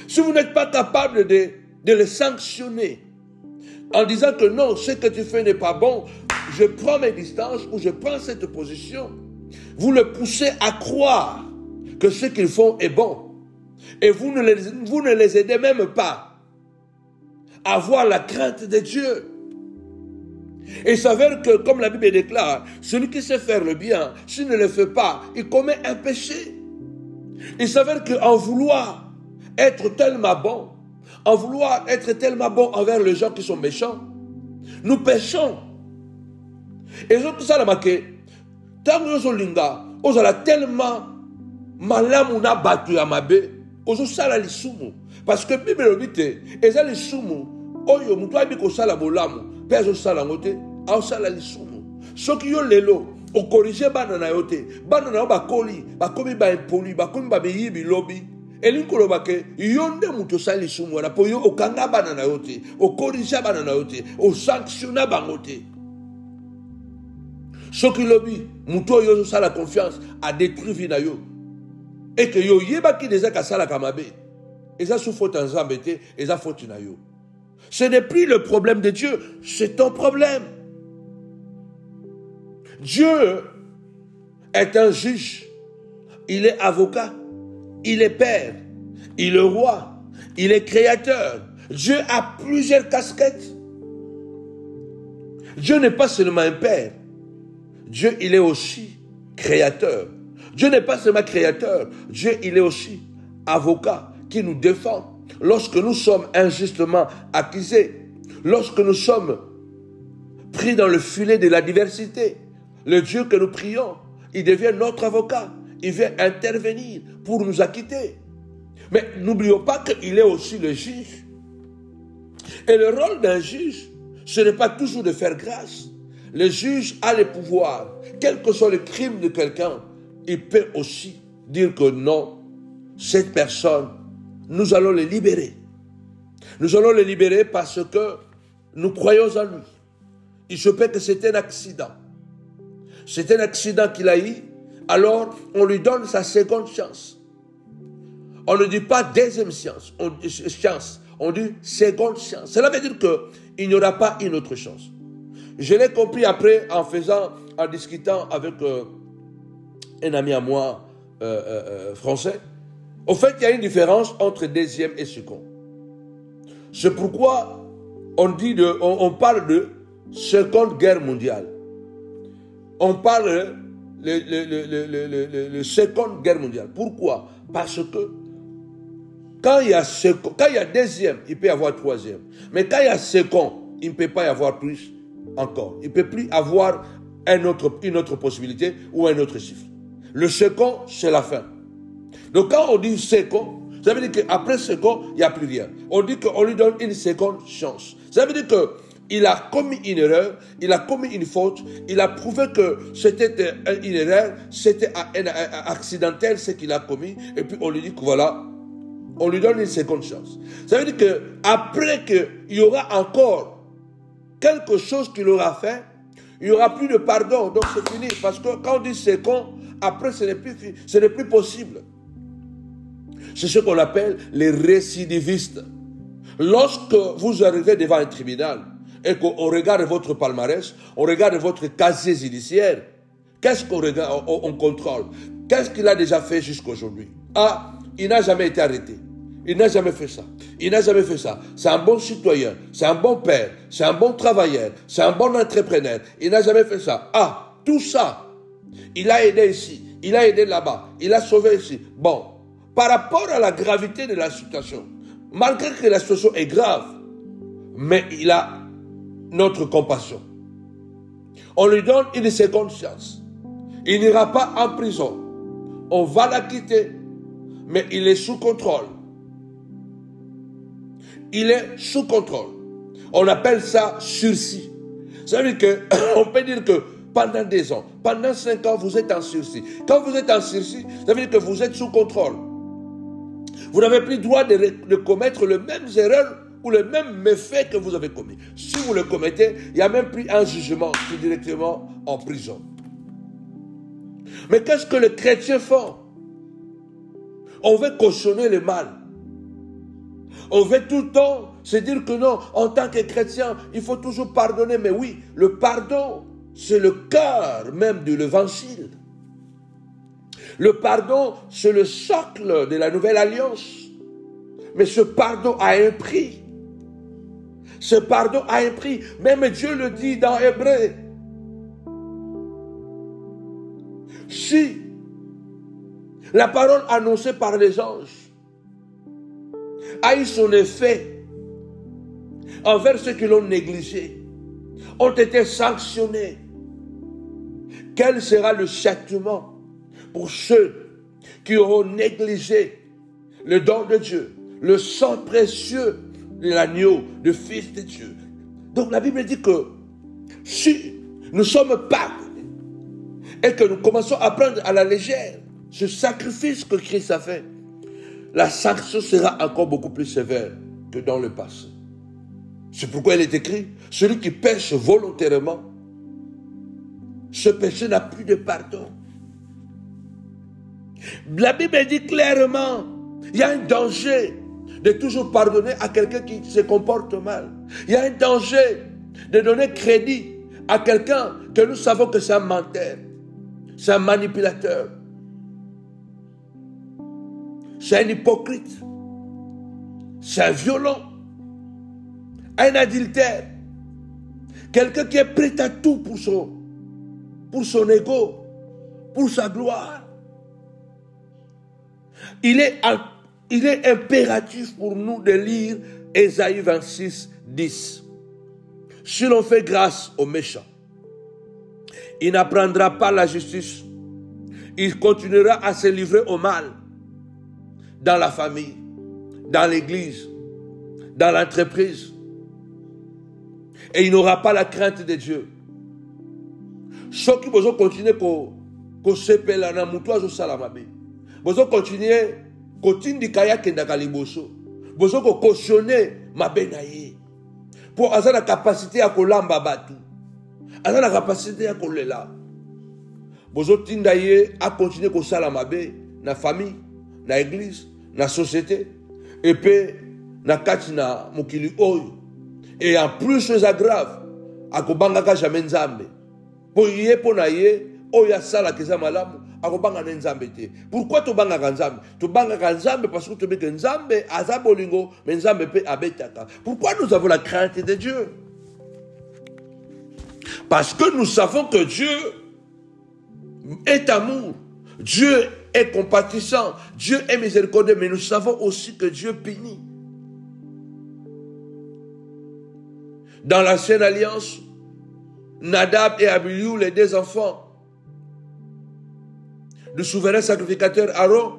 si vous n'êtes pas capable de les sanctionner en disant que non, ce que tu fais n'est pas bon, je prends mes distances ou je prends cette position, vous le poussez à croire que ce qu'ils font est bon. Et vous ne les aidez même pas à avoir la crainte de Dieu. Et il s'avère que, comme la Bible déclare, celui qui sait faire le bien, s'il ne le fait pas, il commet un péché. Il s'avère qu'en vouloir être tellement bon, en vouloir être tellement bon envers les gens qui sont méchants, nous péchons. Et tout ça, tant que nous linga, nous allons tellement malamu na batu ya mabe, nous sala lisumu. Parce que Bible dit, eza lisumu, oyo mutu abi ko sala bolamu, pezo sala ngote, au sala lisumu. Soki yo lelo, o corriger banana yote, banana ba koli, ba komi ba impoli, ba komi ba beyibi lobi. Elinkolo bake, yonde mutu sala lisumu, na po yo okanga banana yote, o corriger banana yote, o sanctionna bangote. Soki lobi, mutu yo sala confiance, a détruit vie na yo. Et que yo yeba ki déjà ka sala kamabe. Et ça sous faute en zambete, et ça faute na yo. Ce n'est plus le problème de Dieu, c'est ton problème. Dieu est un juge, il est avocat, il est père, il est roi, il est créateur. Dieu a plusieurs casquettes. Dieu n'est pas seulement un père, Dieu il est aussi créateur. Dieu n'est pas seulement créateur, Dieu il est aussi avocat qui nous défend lorsque nous sommes injustement accusés, lorsque nous sommes pris dans le filet de la diversité. Le Dieu que nous prions, il devient notre avocat, il vient intervenir pour nous acquitter. Mais n'oublions pas qu'il est aussi le juge. Et le rôle d'un juge, ce n'est pas toujours de faire grâce. Le juge a le pouvoir, quel que soit le crime de quelqu'un, il peut aussi dire que non, cette personne, nous allons le libérer. Nous allons le libérer parce que nous croyons en lui. Il se peut que c'est un accident. C'est un accident qu'il a eu, alors on lui donne sa seconde chance. On ne dit pas deuxième chance, on dit seconde chance. Cela veut dire qu'il n'y aura pas une autre chance. Je l'ai compris après en discutant avec un ami à moi français. Au fait, il y a une différence entre deuxième et second. C'est pourquoi on parle de Seconde Guerre mondiale. On parle de Seconde Guerre mondiale. Pourquoi? Parce que quand il y a deuxième, il peut y avoir troisième. Mais quand il y a second, il ne peut pas y avoir plus encore. Il ne peut plus avoir une autre possibilité ou un autre chiffre. Le second, c'est la fin. Donc quand on dit second, ça veut dire qu'après second, il n'y a plus rien. On dit qu'on lui donne une seconde chance. Ça veut dire qu'il a commis une erreur, il a commis une faute, il a prouvé que c'était une erreur, c'était accidentel ce qu'il a commis, et puis on lui dit que voilà, on lui donne une seconde chance. Ça veut dire qu'après qu'il y aura encore quelque chose qu'il aura fait, Il n'y aura plus de pardon, donc c'est fini. Parce que quand on dit c'est con, après ce n'est plus possible. C'est ce qu'on appelle les récidivistes. Lorsque vous arrivez devant un tribunal et qu'on regarde votre palmarès, on regarde votre casier judiciaire, qu'est-ce qu'on regarde, on contrôle? Qu'est-ce qu'il a déjà fait jusqu'à aujourd'hui? Ah, il n'a jamais été arrêté. Il n'a jamais fait ça. Il n'a jamais fait ça. C'est un bon citoyen. C'est un bon père. C'est un bon travailleur. C'est un bon entrepreneur. Il n'a jamais fait ça. Ah, tout ça. Il a aidé ici. Il a aidé là-bas. Il a sauvé ici. Bon. Par rapport à la gravité de la situation, malgré que la situation est grave, mais il a notre compassion. On lui donne une seconde chance. Il n'ira pas en prison. On va la quitter, mais il est sous contrôle. Il est sous contrôle. On appelle ça sursis. Ça veut dire qu'on peut dire que pendant 2 ans, pendant 5 ans, vous êtes en sursis. Quand vous êtes en sursis, ça veut dire que vous êtes sous contrôle. Vous n'avez plus le droit de commettre les mêmes erreurs ou les mêmes méfaits que vous avez commis. Si vous le commettez, il n'y a même plus un jugement, c'est directement en prison. Mais qu'est-ce que les chrétiens font? On veut cautionner le mal. On veut tout le temps se dire que non, en tant que chrétien, il faut toujours pardonner. Mais oui, le pardon, c'est le cœur même de l'évangile. Le pardon, c'est le socle de la nouvelle alliance. Mais ce pardon a un prix. Ce pardon a un prix. Même Dieu le dit dans Hébreu. Si la parole annoncée par les anges a eu son effet envers ceux qui l'ont négligé, ont été sanctionnés, quel sera le châtiment pour ceux qui auront négligé le don de Dieu, le sang précieux de l'agneau, du Fils de Dieu? Donc la Bible dit que si nous sommes pardonnés et que nous commençons à prendre à la légère ce sacrifice que Christ a fait, la sanction sera encore beaucoup plus sévère que dans le passé. C'est pourquoi il est écrit, celui qui pêche volontairement, ce péché n'a plus de pardon. La Bible dit clairement, il y a un danger de toujours pardonner à quelqu'un qui se comporte mal. Il y a un danger de donner crédit à quelqu'un que nous savons que c'est un menteur, c'est un manipulateur, c'est un hypocrite, c'est un violent, un adultère, quelqu'un qui est prêt à tout pour son ego, pour sa gloire. Il est impératif pour nous de lire Ésaïe 26, 10. Si l'on fait grâce aux méchants, il n'apprendra pas la justice. Il continuera à se livrer au mal dans la famille, dans l'église, dans l'entreprise. Et il n'aura pas la crainte de Dieu. Ceux qui vont continuer à s'épeler dans le salamabe. Vous continuez à cautionner ma benaye. Pour avoir la capacité à kolamba batu. Avoir la capacité à kolela. Vous continuez à continuer à salamabe na famille, na église, na société. Et puis, na katina mukili oyo. Et en plus, c'est grave. À kobanga jamais nzambe. Pour y est pour naye, oya sala keza malamu. Pourquoi tu banga nzambe? Tu banga nzambe parce que tu dis que nzambe azabolingo, mais nzambe pe abetaka. Pourquoi nous avons la crainte de Dieu? Parce que nous savons que Dieu est amour, Dieu est compatissant, Dieu est miséricordieux, mais nous savons aussi que Dieu punit. Dans l'ancienne alliance, Nadab et Abihu, les 2 enfants du souverain sacrificateur Aaron,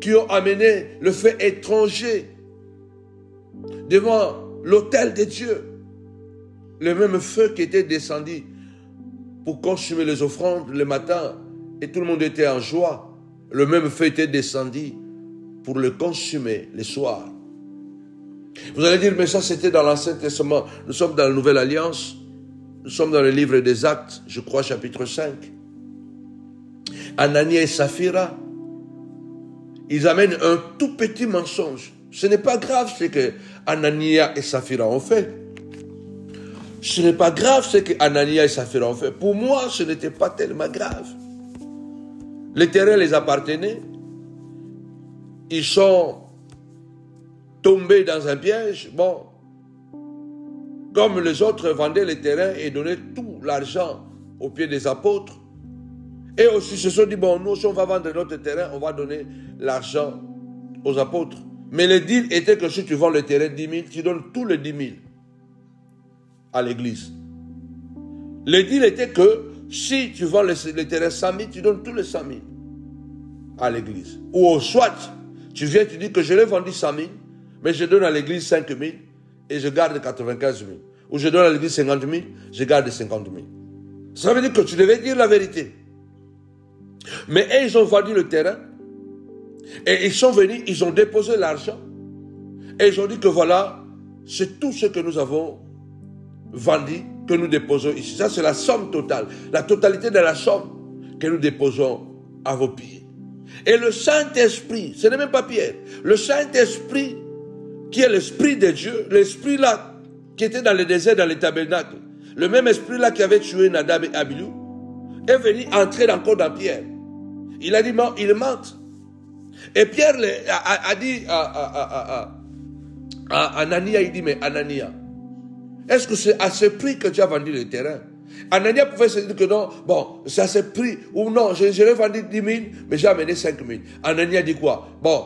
qui ont amené le feu étranger devant l'autel de Dieu. Le même feu qui était descendu pour consumer les offrandes le matin, et tout le monde était en joie. Le même feu était descendu pour le consumer le soir. Vous allez dire, mais ça c'était dans l'Ancien Testament. Nous sommes dans la Nouvelle Alliance. Nous sommes dans le livre des Actes, je crois, chapitre 5. Anania et Saphira, ils amènent un tout petit mensonge. Ce n'est pas grave ce que Anania et Saphira ont fait. Ce n'est pas grave ce que Anania et Saphira ont fait. Pour moi, ce n'était pas tellement grave. Les terrains les appartenaient. Ils sont tombés dans un piège. Bon, comme les autres vendaient les terrains et donnaient tout l'argent aux pieds des apôtres. Et aussi se sont dit, bon, nous, si on va vendre notre terrain, on va donner l'argent aux apôtres. Mais le deal était que si tu vends le terrain 10 000, tu donnes tous les 10 000 à l'église. Le deal était que si tu vends le terrain 100 000, tu donnes tous les 100 000 à l'église. Ou soit, tu viens, tu dis que je l'ai vendu 100 000, mais je donne à l'église 5 000 et je garde 95 000. Ou je donne à l'église 50 000, je garde 50 000. Ça veut dire que tu devais dire la vérité. Mais eux, ils ont vendu le terrain et ils sont venus, ils ont déposé l'argent et ils ont dit que voilà, c'est tout ce que nous avons vendu, que nous déposons ici. Ça, c'est la somme totale, la totalité de la somme que nous déposons à vos pieds. Et le Saint-Esprit, ce n'est même pas Pierre, le Saint-Esprit qui est l'Esprit de Dieu, l'Esprit là qui était dans le désert, dans le tabernacle, le même Esprit là qui avait tué Nadab et Abihu, est venu entrer encore dans Pierre. Il a dit, non, il ment. Et Pierre a dit à Anania, il dit, mais Anania, est-ce que c'est à ce prix que tu as vendu le terrain? Anania pouvait se dire que non, bon, c'est à ce prix, ou non, je l'ai vendu 10 000, mais j'ai amené 5 000. Anania dit quoi? Bon,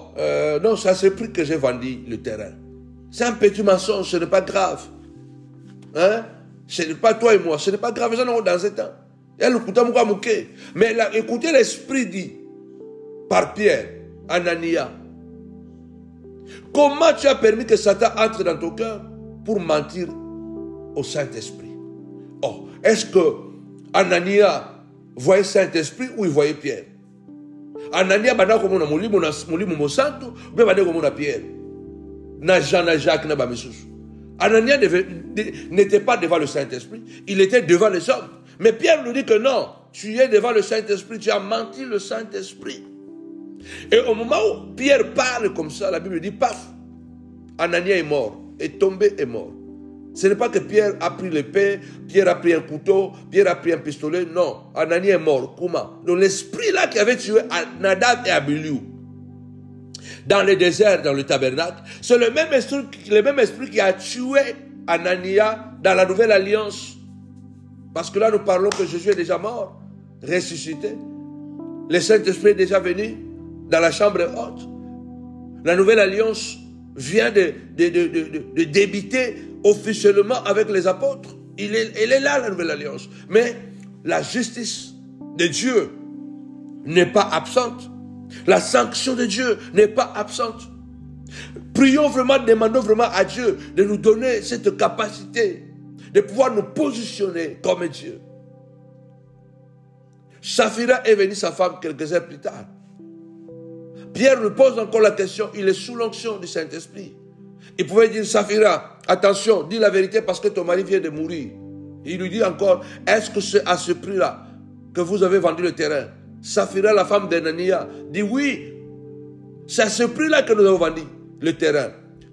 non, c'est à ce prix que j'ai vendu le terrain. C'est un petit mensonge, ce n'est pas grave. Hein? Ce n'est pas toi et moi, ce n'est pas grave, nous sommes dans ce temps. Mais là, écoutez l'Esprit dit par Pierre, Anania, comment tu as permis que Satan entre dans ton cœur pour mentir au Saint-Esprit? Oh, est-ce que Anania voyait Saint-Esprit ou il voyait Pierre? Anania bana comme on a molimo santo, mais bana comme on a Pierre. Na Jean, na Jacques, na Bamesous. Anania n'était pas devant le Saint-Esprit, il était devant les hommes. Mais Pierre nous dit que non, tu es devant le Saint-Esprit, tu as menti le Saint-Esprit. Et au moment où Pierre parle comme ça, la Bible dit, paf, Anania est mort, est tombé, est mort. Ce n'est pas que Pierre a pris l'épée, Pierre a pris un couteau, Pierre a pris un pistolet, non, Anania est mort. Comment? Donc l'esprit là qui avait tué Nadab et Abihu dans le désert, dans le tabernacle, c'est le même esprit qui a tué Anania dans la nouvelle alliance. Parce que là, nous parlons que Jésus est déjà mort, ressuscité. Le Saint-Esprit est déjà venu dans la chambre haute. La nouvelle alliance vient de débiter officiellement avec les apôtres. Elle est là, la nouvelle alliance. Mais la justice de Dieu n'est pas absente. La sanction de Dieu n'est pas absente. Prions vraiment, demandons vraiment à Dieu de nous donner cette capacité de pouvoir nous positionner comme Dieu. Saphira est venue sa femme quelques heures plus tard. Pierre nous pose encore la question, il est sous l'onction du Saint-Esprit. Il pouvait dire, Saphira, attention, dis la vérité parce que ton mari vient de mourir. Il lui dit encore, est-ce que c'est à ce prix-là que vous avez vendu le terrain? Saphira, la femme d'Anania, dit oui, c'est à ce prix-là que nous avons vendu le terrain.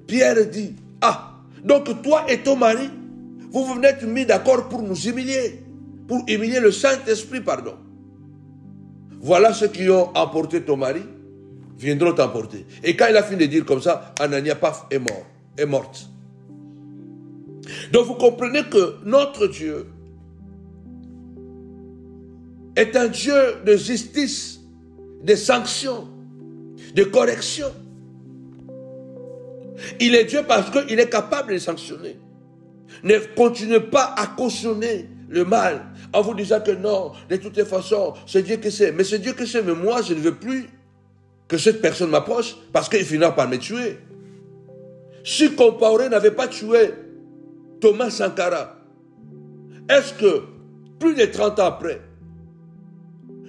Pierre dit, ah, donc toi et ton mari, vous vous êtes mis d'accord pour nous humilier, pour humilier le Saint-Esprit, pardon. Voilà ceux qui ont emporté ton mari, viendront t'emporter. Et quand il a fini de dire comme ça, Anania, paf, est morte. Donc vous comprenez que notre Dieu est un Dieu de justice, de sanctions, de correction. Il est Dieu parce qu'il est capable de sanctionner. Ne continuez pas à cautionner le mal en vous disant que non, de toutes les façons, c'est Dieu qui sait. Mais c'est Dieu qui sait, mais moi, je ne veux plus que cette personne m'approche parce qu'il finira par me tuer. Si Compaoré n'avait pas tué Thomas Sankara, est-ce que plus de 30 ans après,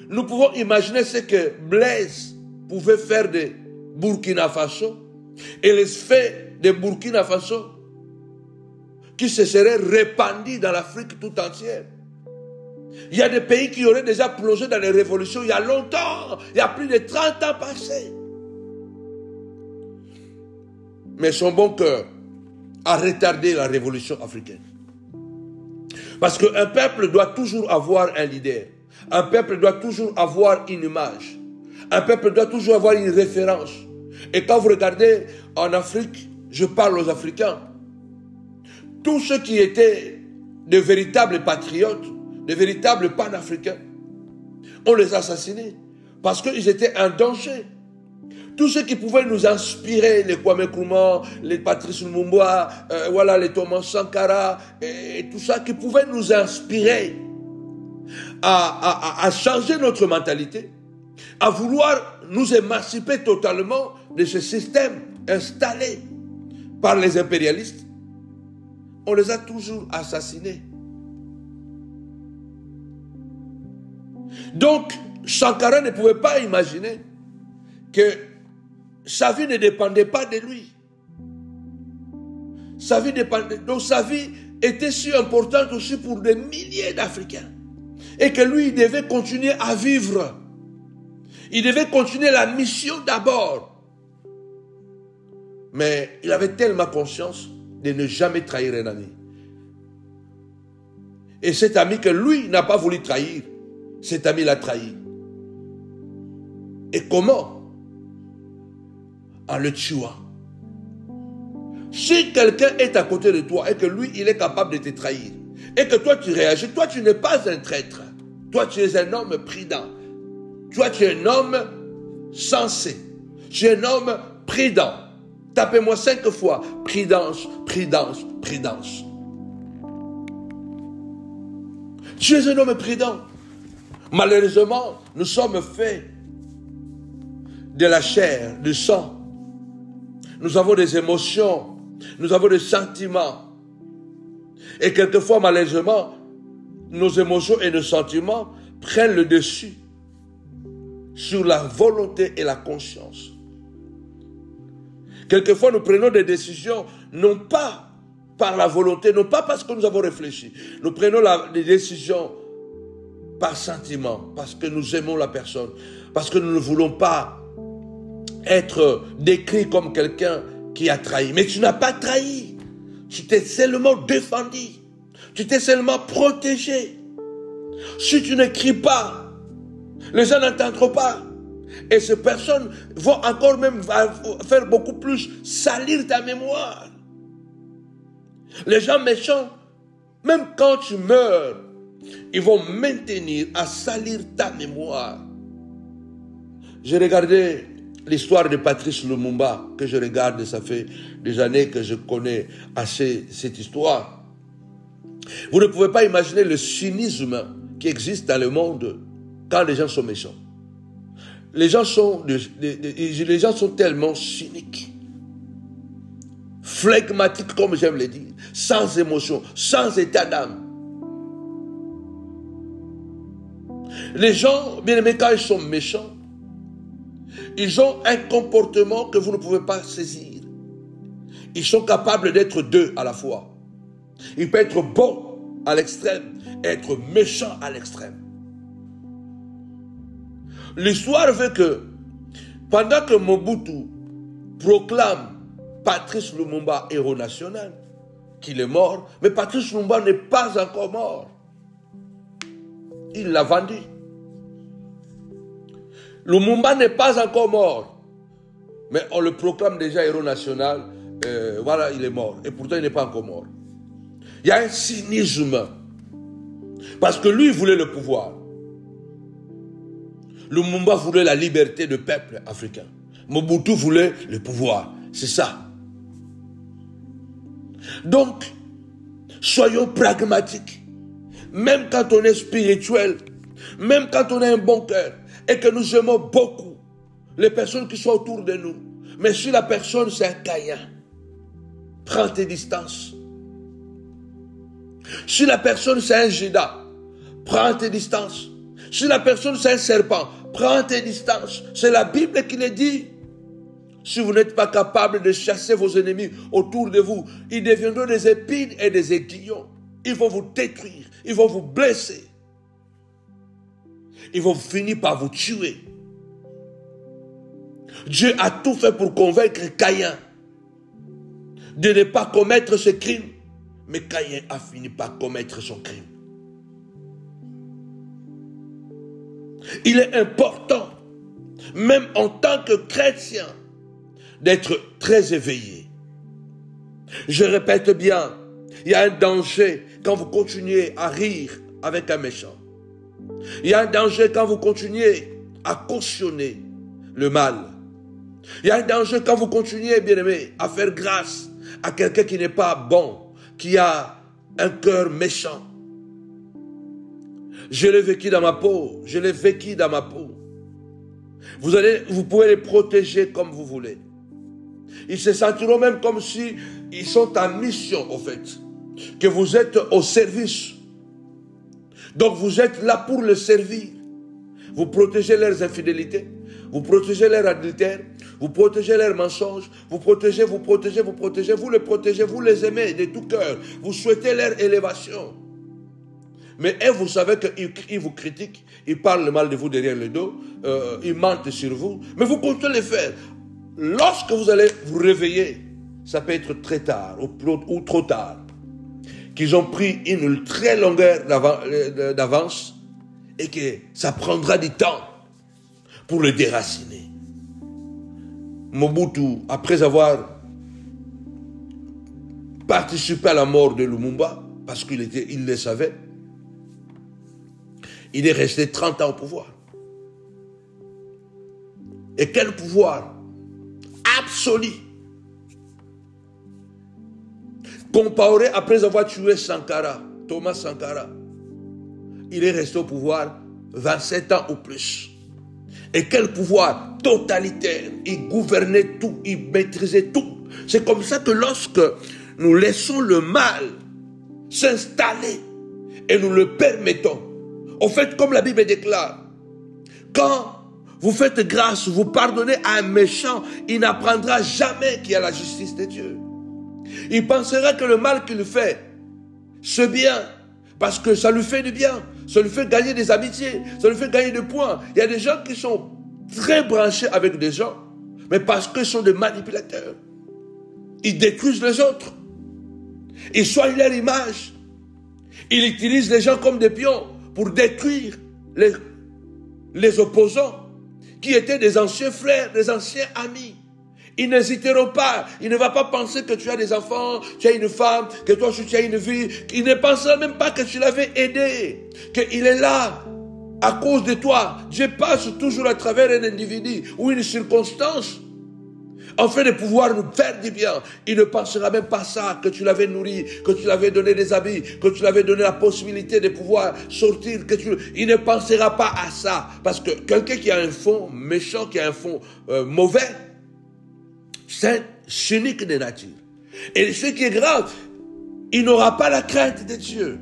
nous pouvons imaginer ce que Blaise pouvait faire de Burkina Faso et les faits de Burkina Faso qui se serait répandu dans l'Afrique tout entière. Il y a des pays qui auraient déjà plongé dans les révolutions il y a longtemps, il y a plus de 30 ans passés. Mais son bon cœur a retardé la révolution africaine. Parce qu'un peuple doit toujours avoir un leader. Un peuple doit toujours avoir une image. Un peuple doit toujours avoir une référence. Et quand vous regardez en Afrique, je parle aux Africains, tous ceux qui étaient de véritables patriotes, de véritables panafricains, on les a assassinés parce qu'ils étaient un danger. Tous ceux qui pouvaient nous inspirer, les Kwame Nkrumah, les Patrice Lumumba, voilà, les Thomas Sankara, et tout ça, qui pouvaient nous inspirer à changer notre mentalité, à vouloir nous émanciper totalement de ce système installé par les impérialistes, on les a toujours assassinés. Donc, Sankara ne pouvait pas imaginer que sa vie ne dépendait pas de lui. Sa vie dépendait, donc sa vie était si importante aussi pour des milliers d'Africains. Et que lui, il devait continuer à vivre. Il devait continuer la mission d'abord. Mais il avait tellement conscience de ne jamais trahir un ami. Et cet ami que lui n'a pas voulu trahir, cet ami l'a trahi. Et comment? En le tuant. Si quelqu'un est à côté de toi et que lui, il est capable de te trahir, et que toi, tu réagis, toi, tu n'es pas un traître. Toi, tu es un homme prudent. Toi, tu es un homme sensé. Tu es un homme prudent. Tapez-moi 5 fois. Prudence, prudence, prudence. Tu es un homme prudent. Malheureusement, nous sommes faits de la chair, du sang. Nous avons des émotions, nous avons des sentiments. Et quelquefois, malheureusement, nos émotions et nos sentiments prennent le dessus sur la volonté et la conscience. Quelquefois, nous prenons des décisions, non pas par la volonté, non pas parce que nous avons réfléchi. Nous prenons des décisions par sentiment, parce que nous aimons la personne, parce que nous ne voulons pas être décrit comme quelqu'un qui a trahi. Mais tu n'as pas trahi. Tu t'es seulement défendu. Tu t'es seulement protégé. Si tu ne cries pas, les gens n'entendront pas. Et ces personnes vont encore même faire beaucoup plus salir ta mémoire. Les gens méchants, même quand tu meurs, ils vont maintenir à salir ta mémoire. J'ai regardé l'histoire de Patrice Lumumba, que je regarde, ça fait des années que je connais assez cette histoire. Vous ne pouvez pas imaginer le cynisme qui existe dans le monde quand les gens sont méchants. Les gens sont tellement cyniques, flegmatiques, comme j'aime le dire, sans émotion, sans état d'âme. Les gens, bien aimés, quand ils sont méchants, ils ont un comportement que vous ne pouvez pas saisir. Ils sont capables d'être deux à la fois. Ils peuvent être bons à l'extrême et être méchants à l'extrême. L'histoire veut que, pendant que Mobutu proclame Patrice Lumumba héros national, qu'il est mort, mais Patrice Lumumba n'est pas encore mort. Il l'a vendu. Lumumba n'est pas encore mort, mais on le proclame déjà héros national. Voilà, il est mort. Et pourtant, il n'est pas encore mort. Il y a un cynisme. Parce que lui, il voulait le pouvoir. Lumumba voulait la liberté du peuple africain. Mobutu voulait le pouvoir. C'est ça. Donc, soyons pragmatiques. Même quand on est spirituel, même quand on a un bon cœur, et que nous aimons beaucoup les personnes qui sont autour de nous. Mais si la personne c'est un caïn, prends tes distances. Si la personne c'est un Judas, prends tes distances. Si la personne c'est un serpent, prends tes distances. C'est la Bible qui le dit. si vous n'êtes pas capable de chasser vos ennemis autour de vous, ils deviendront des épines et des aiguillons. Ils vont vous détruire, ils vont vous blesser. Ils vont finir par vous tuer. Dieu a tout fait pour convaincre Caïn de ne pas commettre ce crime. Mais Caïn a fini par commettre son crime. Il est important, même en tant que chrétien, d'être très éveillé. Je répète bien, il y a un danger quand vous continuez à rire avec un méchant. Il y a un danger quand vous continuez à cautionner le mal. Il y a un danger quand vous continuez, bien-aimé, à faire grâce à quelqu'un qui n'est pas bon, qui a un cœur méchant. Je l'ai vécu dans ma peau. Je l'ai vécu dans ma peau. Vous pouvez les protéger comme vous voulez. Ils se sentiront même comme si ils sont en mission, au fait. Que vous êtes au service. Donc vous êtes là pour le servir. Vous protégez leurs infidélités. Vous protégez leurs adultères. Vous protégez leurs mensonges. Vous protégez. Vous les protégez, vous les aimez de tout cœur. Vous souhaitez leur élévation. Mais vous savez qu'ils vous critiquent, ils parlent le mal de vous derrière le dos, ils mentent sur vous, mais vous comptez les faire. Lorsque vous allez vous réveiller, ça peut être très tard ou trop tard, qu'ils ont pris une très longueur d'avance et que ça prendra du temps pour le déraciner. Mobutu, après avoir participé à la mort de Lumumba, parce qu'il le savait, il est resté 30 ans au pouvoir. Et quel pouvoir absolu. Compaoré, après avoir tué Sankara, Thomas Sankara, il est resté au pouvoir 27 ans ou plus. Et quel pouvoir totalitaire. Il gouvernait tout, il maîtrisait tout. C'est comme ça que lorsque nous laissons le mal s'installer et nous le permettons, en fait, comme la Bible déclare, quand vous faites grâce, vous pardonnez à un méchant, il n'apprendra jamais qu'il y a la justice de Dieu. Il pensera que le mal qu'il fait, c'est bien, parce que ça lui fait du bien, ça lui fait gagner des amitiés, ça lui fait gagner des points. Il y a des gens qui sont très branchés avec des gens, mais parce qu'ils sont des manipulateurs. Ils détruisent les autres. Ils soignent leur image. Ils utilisent les gens comme des pions pour détruire les opposants qui étaient des anciens frères, des anciens amis. Ils n'hésiteront pas. Il ne va pas penser que tu as des enfants, tu as une femme, que toi tu as une vie. Il ne pensera même pas que tu l'avais aidé, qu'il est là à cause de toi. Dieu passe toujours à travers un individu ou une circonstance en fait de pouvoir nous faire du bien. Il ne pensera même pas ça, que tu l'avais nourri, que tu l'avais donné des habits, que tu l'avais donné la possibilité de pouvoir sortir. Il ne pensera pas à ça. Parce que quelqu'un qui a un fond méchant, qui a un fond mauvais, c'est cynique de nature. Et ce qui est grave, il n'aura pas la crainte de Dieu.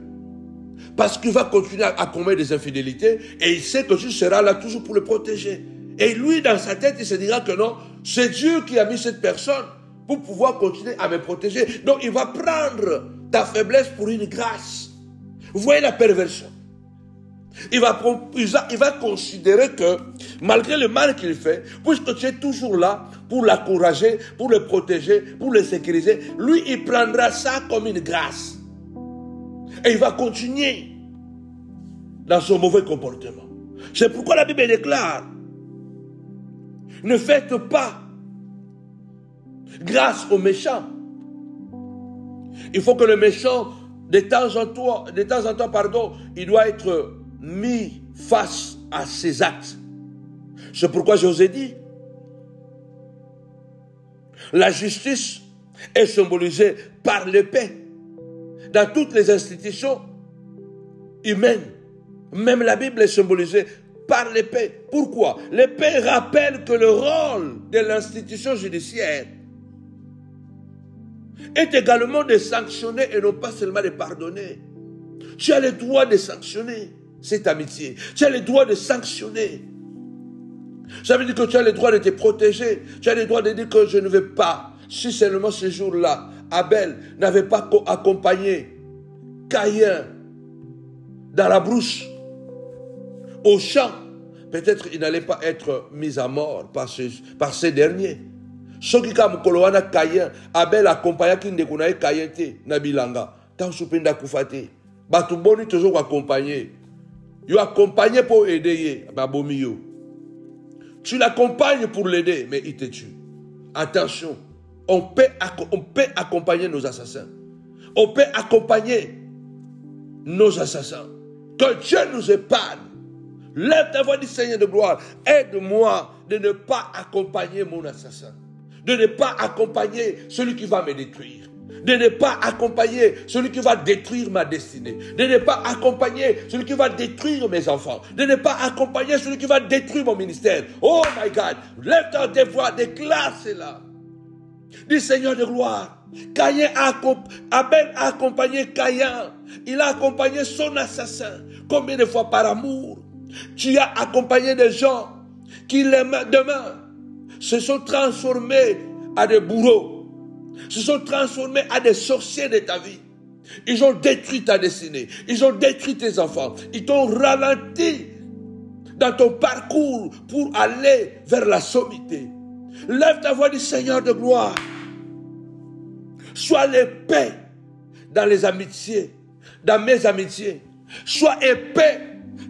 Parce qu'il va continuer à commettre des infidélités et il sait que tu seras là toujours pour le protéger. Et lui, dans sa tête, il se dira que non, c'est Dieu qui a mis cette personne pour pouvoir continuer à me protéger. Donc, il va prendre ta faiblesse pour une grâce. Vous voyez la perversion. Il va considérer que, malgré le mal qu'il fait, puisque tu es toujours là pour l'encourager, pour le protéger, pour le sécuriser, lui, il prendra ça comme une grâce. Et il va continuer dans son mauvais comportement. C'est pourquoi la Bible déclare: ne faites pas grâce aux méchants. Il faut que le méchant, de temps en temps, il doit être mis face à ses actes. C'est pourquoi je vous ai dit, la justice est symbolisée par l'épée. Dans toutes les institutions humaines, même la Bible est symbolisée par l'épée. Pourquoi? L'épée rappelle que le rôle de l'institution judiciaire est également de sanctionner et non pas seulement de pardonner. Tu as le droit de sanctionner cette amitié. Tu as le droit de sanctionner Ça veut dire que tu as le droit de te protéger. Tu as le droit de dire que je ne vais pas. Si seulement ce jour-là, Abel n'avait pas accompagné Caïn dans la brousse, au champ, peut-être il n'allait pas être mis à mort par ces derniers. Soki ka mukolo wana Caïn, Abel accompagna ki ndeko na ye Caïn te na bilanga. Tant soupenda kufate. Batu boni toujours accompagner. Yo accompagné pour aider ye, babomi yo. Tu l'accompagnes pour l'aider, mais il te tue. Attention, on peut accompagner nos assassins. On peut accompagner nos assassins. Que Dieu nous épargne. Lève ta voix du Seigneur de gloire. Aide-moi de ne pas accompagner mon assassin. De ne pas accompagner celui qui va me détruire. De ne pas accompagner celui qui va détruire ma destinée. De ne pas accompagner celui qui va détruire mes enfants. De ne pas accompagner celui qui va détruire mon ministère. Oh my God, lève ta voix, déclare cela. Dis Seigneur de gloire, Abel a accompagné Caïn. Il a accompagné son assassin. Combien de fois par amour tu as accompagné des gens qui demain se sont transformés à des bourreaux. Se sont transformés à des sorciers de ta vie. Ils ont détruit ta destinée. Ils ont détruit tes enfants. Ils t'ont ralenti dans ton parcours pour aller vers la sommité. Lève ta voix du Seigneur de gloire. Sois l'épée dans les amitiés, dans mes amitiés. Sois épais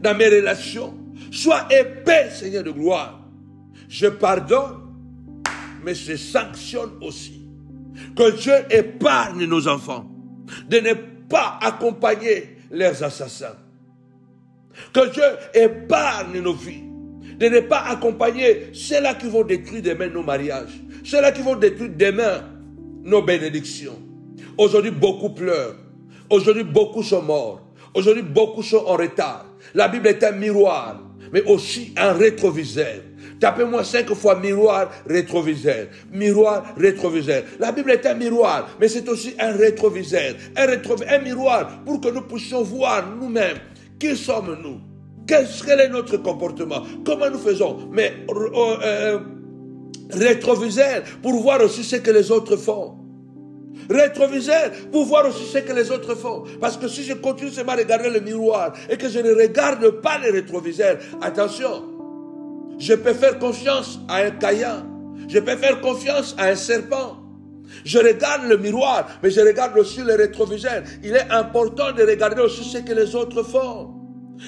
dans mes relations. Sois épais, Seigneur de gloire. Je pardonne, mais je sanctionne aussi. Que Dieu épargne nos enfants de ne pas accompagner leurs assassins. Que Dieu épargne nos vies de ne pas accompagner ceux-là qui vont détruire demain nos mariages, ceux-là qui vont détruire demain nos bénédictions. Aujourd'hui, beaucoup pleurent. Aujourd'hui, beaucoup sont morts. Aujourd'hui, beaucoup sont en retard. La Bible est un miroir, mais aussi un rétroviseur. Tapez-moi 5 fois miroir, rétroviseur. Miroir, rétroviseur. La Bible est un miroir, mais c'est aussi un rétroviseur. Un miroir pour que nous puissions voir nous-mêmes. Qui sommes-nous? Quel est notre comportement? Comment nous faisons? Mais rétroviseur pour voir aussi ce que les autres font. Rétroviseur pour voir aussi ce que les autres font. Parce que si je continue seulement à regarder le miroir et que je ne regarde pas les rétroviseurs, attention, je peux faire confiance à un Caïn. Je peux faire confiance à un serpent. Je regarde le miroir, mais je regarde aussi les rétroviseurs. Il est important de regarder aussi ce que les autres font.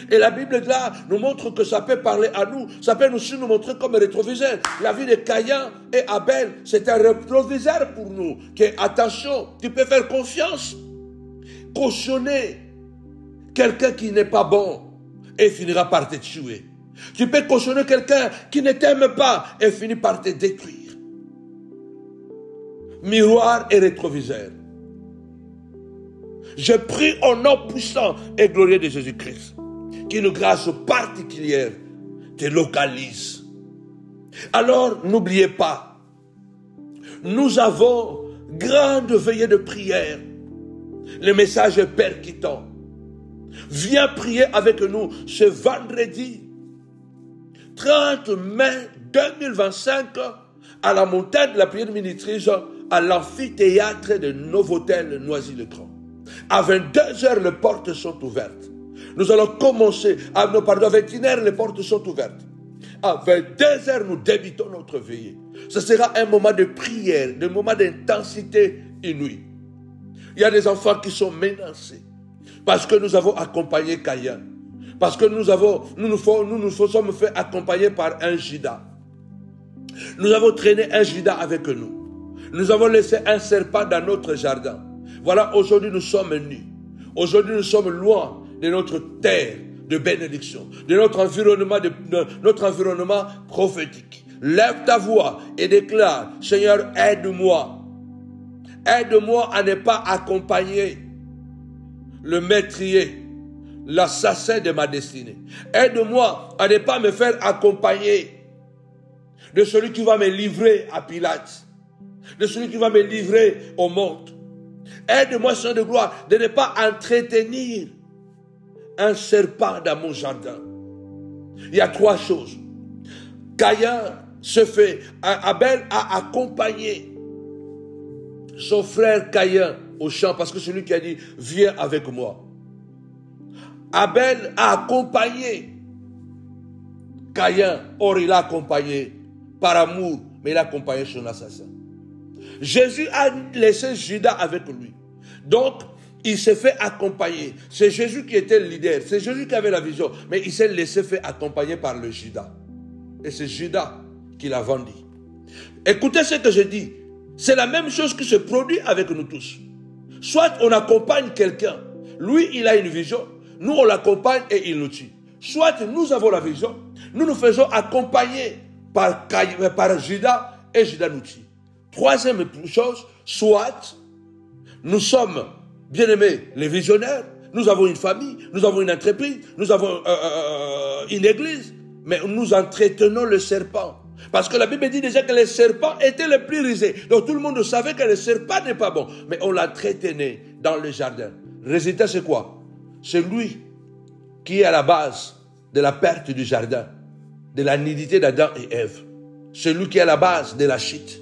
Et la Bible là nous montre que ça peut parler à nous. Ça peut aussi nous montrer comme rétroviseur. La vie de Caïn et Abel, c'est un rétroviseur pour nous. Attention, tu peux faire confiance. Cautionner quelqu'un qui n'est pas bon et finira par te tuer. Tu peux cautionner quelqu'un qui ne t'aime pas et finit par te détruire. Miroir et rétroviseur. Je prie au nom puissant et glorieux de Jésus-Christ qu'une grâce particulière te localise. Alors, n'oubliez pas, nous avons grande veillée de prière. Le message est percutant. Viens prier avec nous ce vendredi 30 mai 2025 à la montagne de la prière ministrice à l'amphithéâtre de Novotel Noisy-le-Grand. À 22h, les portes sont ouvertes. Nous allons commencer, à 21h, les portes sont ouvertes. À 22h, nous débutons notre veillée. Ce sera un moment de prière, un moment d'intensité inouïe. Il y a des enfants qui sont menacés parce que nous avons accompagné Caïn. Parce que nous nous sommes fait accompagner par un Judas. Nous avons traîné un Judas avec nous. Nous avons laissé un serpent dans notre jardin. Voilà, aujourd'hui nous sommes nus. Aujourd'hui nous sommes loin de notre terre de bénédiction, de notre environnement prophétique. Lève ta voix et déclare, Seigneur, aide-moi. Aide-moi à ne pas accompagner le meurtrier, l'assassin de ma destinée. Aide-moi à ne pas me faire accompagner de celui qui va me livrer à Pilate, de celui qui va me livrer au monde. Aide-moi, Seigneur de gloire, de ne pas entretenir un serpent dans mon jardin. Il y a 3 choses. Abel a accompagné son frère Caïn au champ, parce que c'est lui qui a dit, viens avec moi. Abel a accompagné Caïn, or il l'a accompagné par amour, mais il a accompagné son assassin. Jésus a laissé Judas avec lui. Donc, il s'est fait accompagner. C'est Jésus qui était le leader. C'est Jésus qui avait la vision. Mais il s'est laissé faire accompagner par le Judas. Et c'est Judas qui l'a vendu. Écoutez ce que je dis. C'est la même chose qui se produit avec nous tous. Soit on accompagne quelqu'un. Lui, il a une vision. Nous, on l'accompagne et il nous tue. Soit nous avons la vision. Nous nous faisons accompagner par Judas et Judas nous tue. Troisième chose, soit nous sommes bien-aimés, les visionnaires, nous avons une famille, nous avons une entreprise, nous avons une église, mais nous entretenons le serpent. Parce que la Bible dit déjà que les serpents étaient les plus risés. Donc tout le monde savait que le serpent n'est pas bon. Mais on l'entretenait dans le jardin. Résultat, c'est quoi? C'est lui qui est à la base de la perte du jardin, de la nudité d'Adam et Ève. C'est lui qui est à la base de la chute.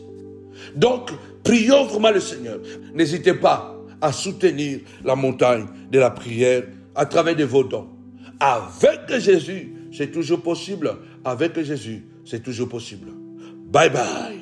Donc, prions vraiment le Seigneur. N'hésitez pas à soutenir la montagne de la prière à travers de vos dons. Avec Jésus, c'est toujours possible. Avec Jésus, c'est toujours possible. Bye bye.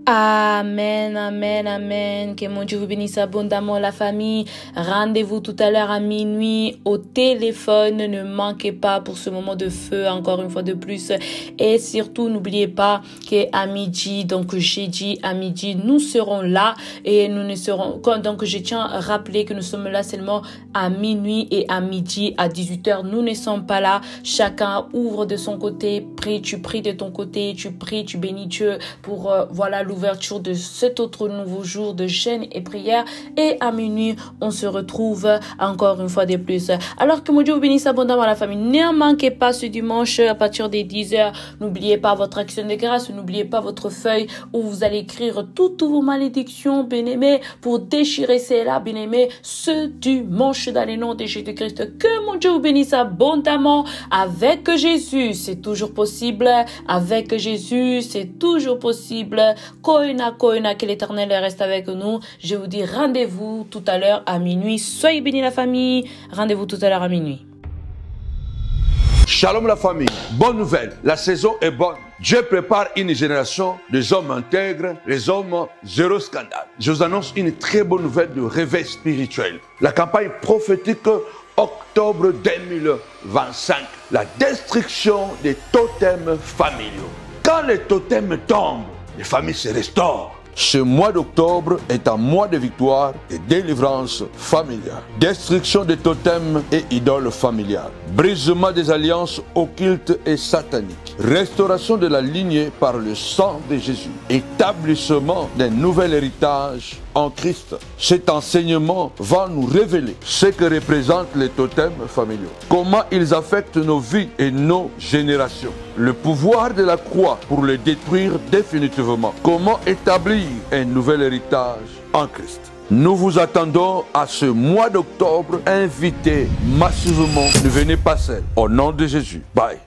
Amen, amen, amen. Que mon Dieu vous bénisse abondamment, la famille. Rendez-vous tout à l'heure à minuit au téléphone. Ne manquez pas pour ce moment de feu, encore une fois de plus. Et surtout, n'oubliez pas qu'à midi, donc jeudi à midi, nous serons là et nous ne serons... Donc, je tiens à rappeler que nous sommes là seulement à minuit et à midi, à 18h. Nous ne sommes pas là. Chacun ouvre de son côté, prie, tu pries de ton côté, tu pries, tu bénis Dieu pour, voilà, l'ouverture de cet autre nouveau jour de jeûne et prière. Et à minuit, on se retrouve encore une fois de plus. Alors que mon Dieu vous bénisse abondamment la famille. Ne manquez pas ce dimanche à partir des 10h. N'oubliez pas votre action de grâce. N'oubliez pas votre feuille où vous allez écrire toutes vos malédictions, bien-aimés, pour déchirer cela, bien-aimés, ce dimanche dans le nom de Jésus-Christ. Que mon Dieu vous bénisse abondamment. Avec Jésus, c'est toujours possible. Avec Jésus, c'est toujours possible. Koina, que l'Éternel reste avec nous. Je vous dis rendez-vous tout à l'heure à minuit. Soyez bénis la famille. Rendez-vous tout à l'heure à minuit. Shalom la famille. Bonne nouvelle. La saison est bonne. Dieu prépare une génération des hommes intègres, les hommes zéro scandale. Je vous annonce une très bonne nouvelle de réveil spirituel. La campagne prophétique octobre 2025. La destruction des totems familiaux. Quand les totems tombent, les familles se restaurent. Ce mois d'octobre est un mois de victoire et délivrance familiale. Destruction des totems et idoles familiales. Brisement des alliances occultes et sataniques. Restauration de la lignée par le sang de Jésus. Établissement d'un nouvel héritage en Christ. Cet enseignement va nous révéler ce que représentent les totems familiaux. Comment ils affectent nos vies et nos générations. Le pouvoir de la croix pour les détruire définitivement. Comment établir un nouvel héritage en Christ. Nous vous attendons à ce mois d'octobre. Invitez massivement. Ne venez pas seul. Au nom de Jésus. Bye.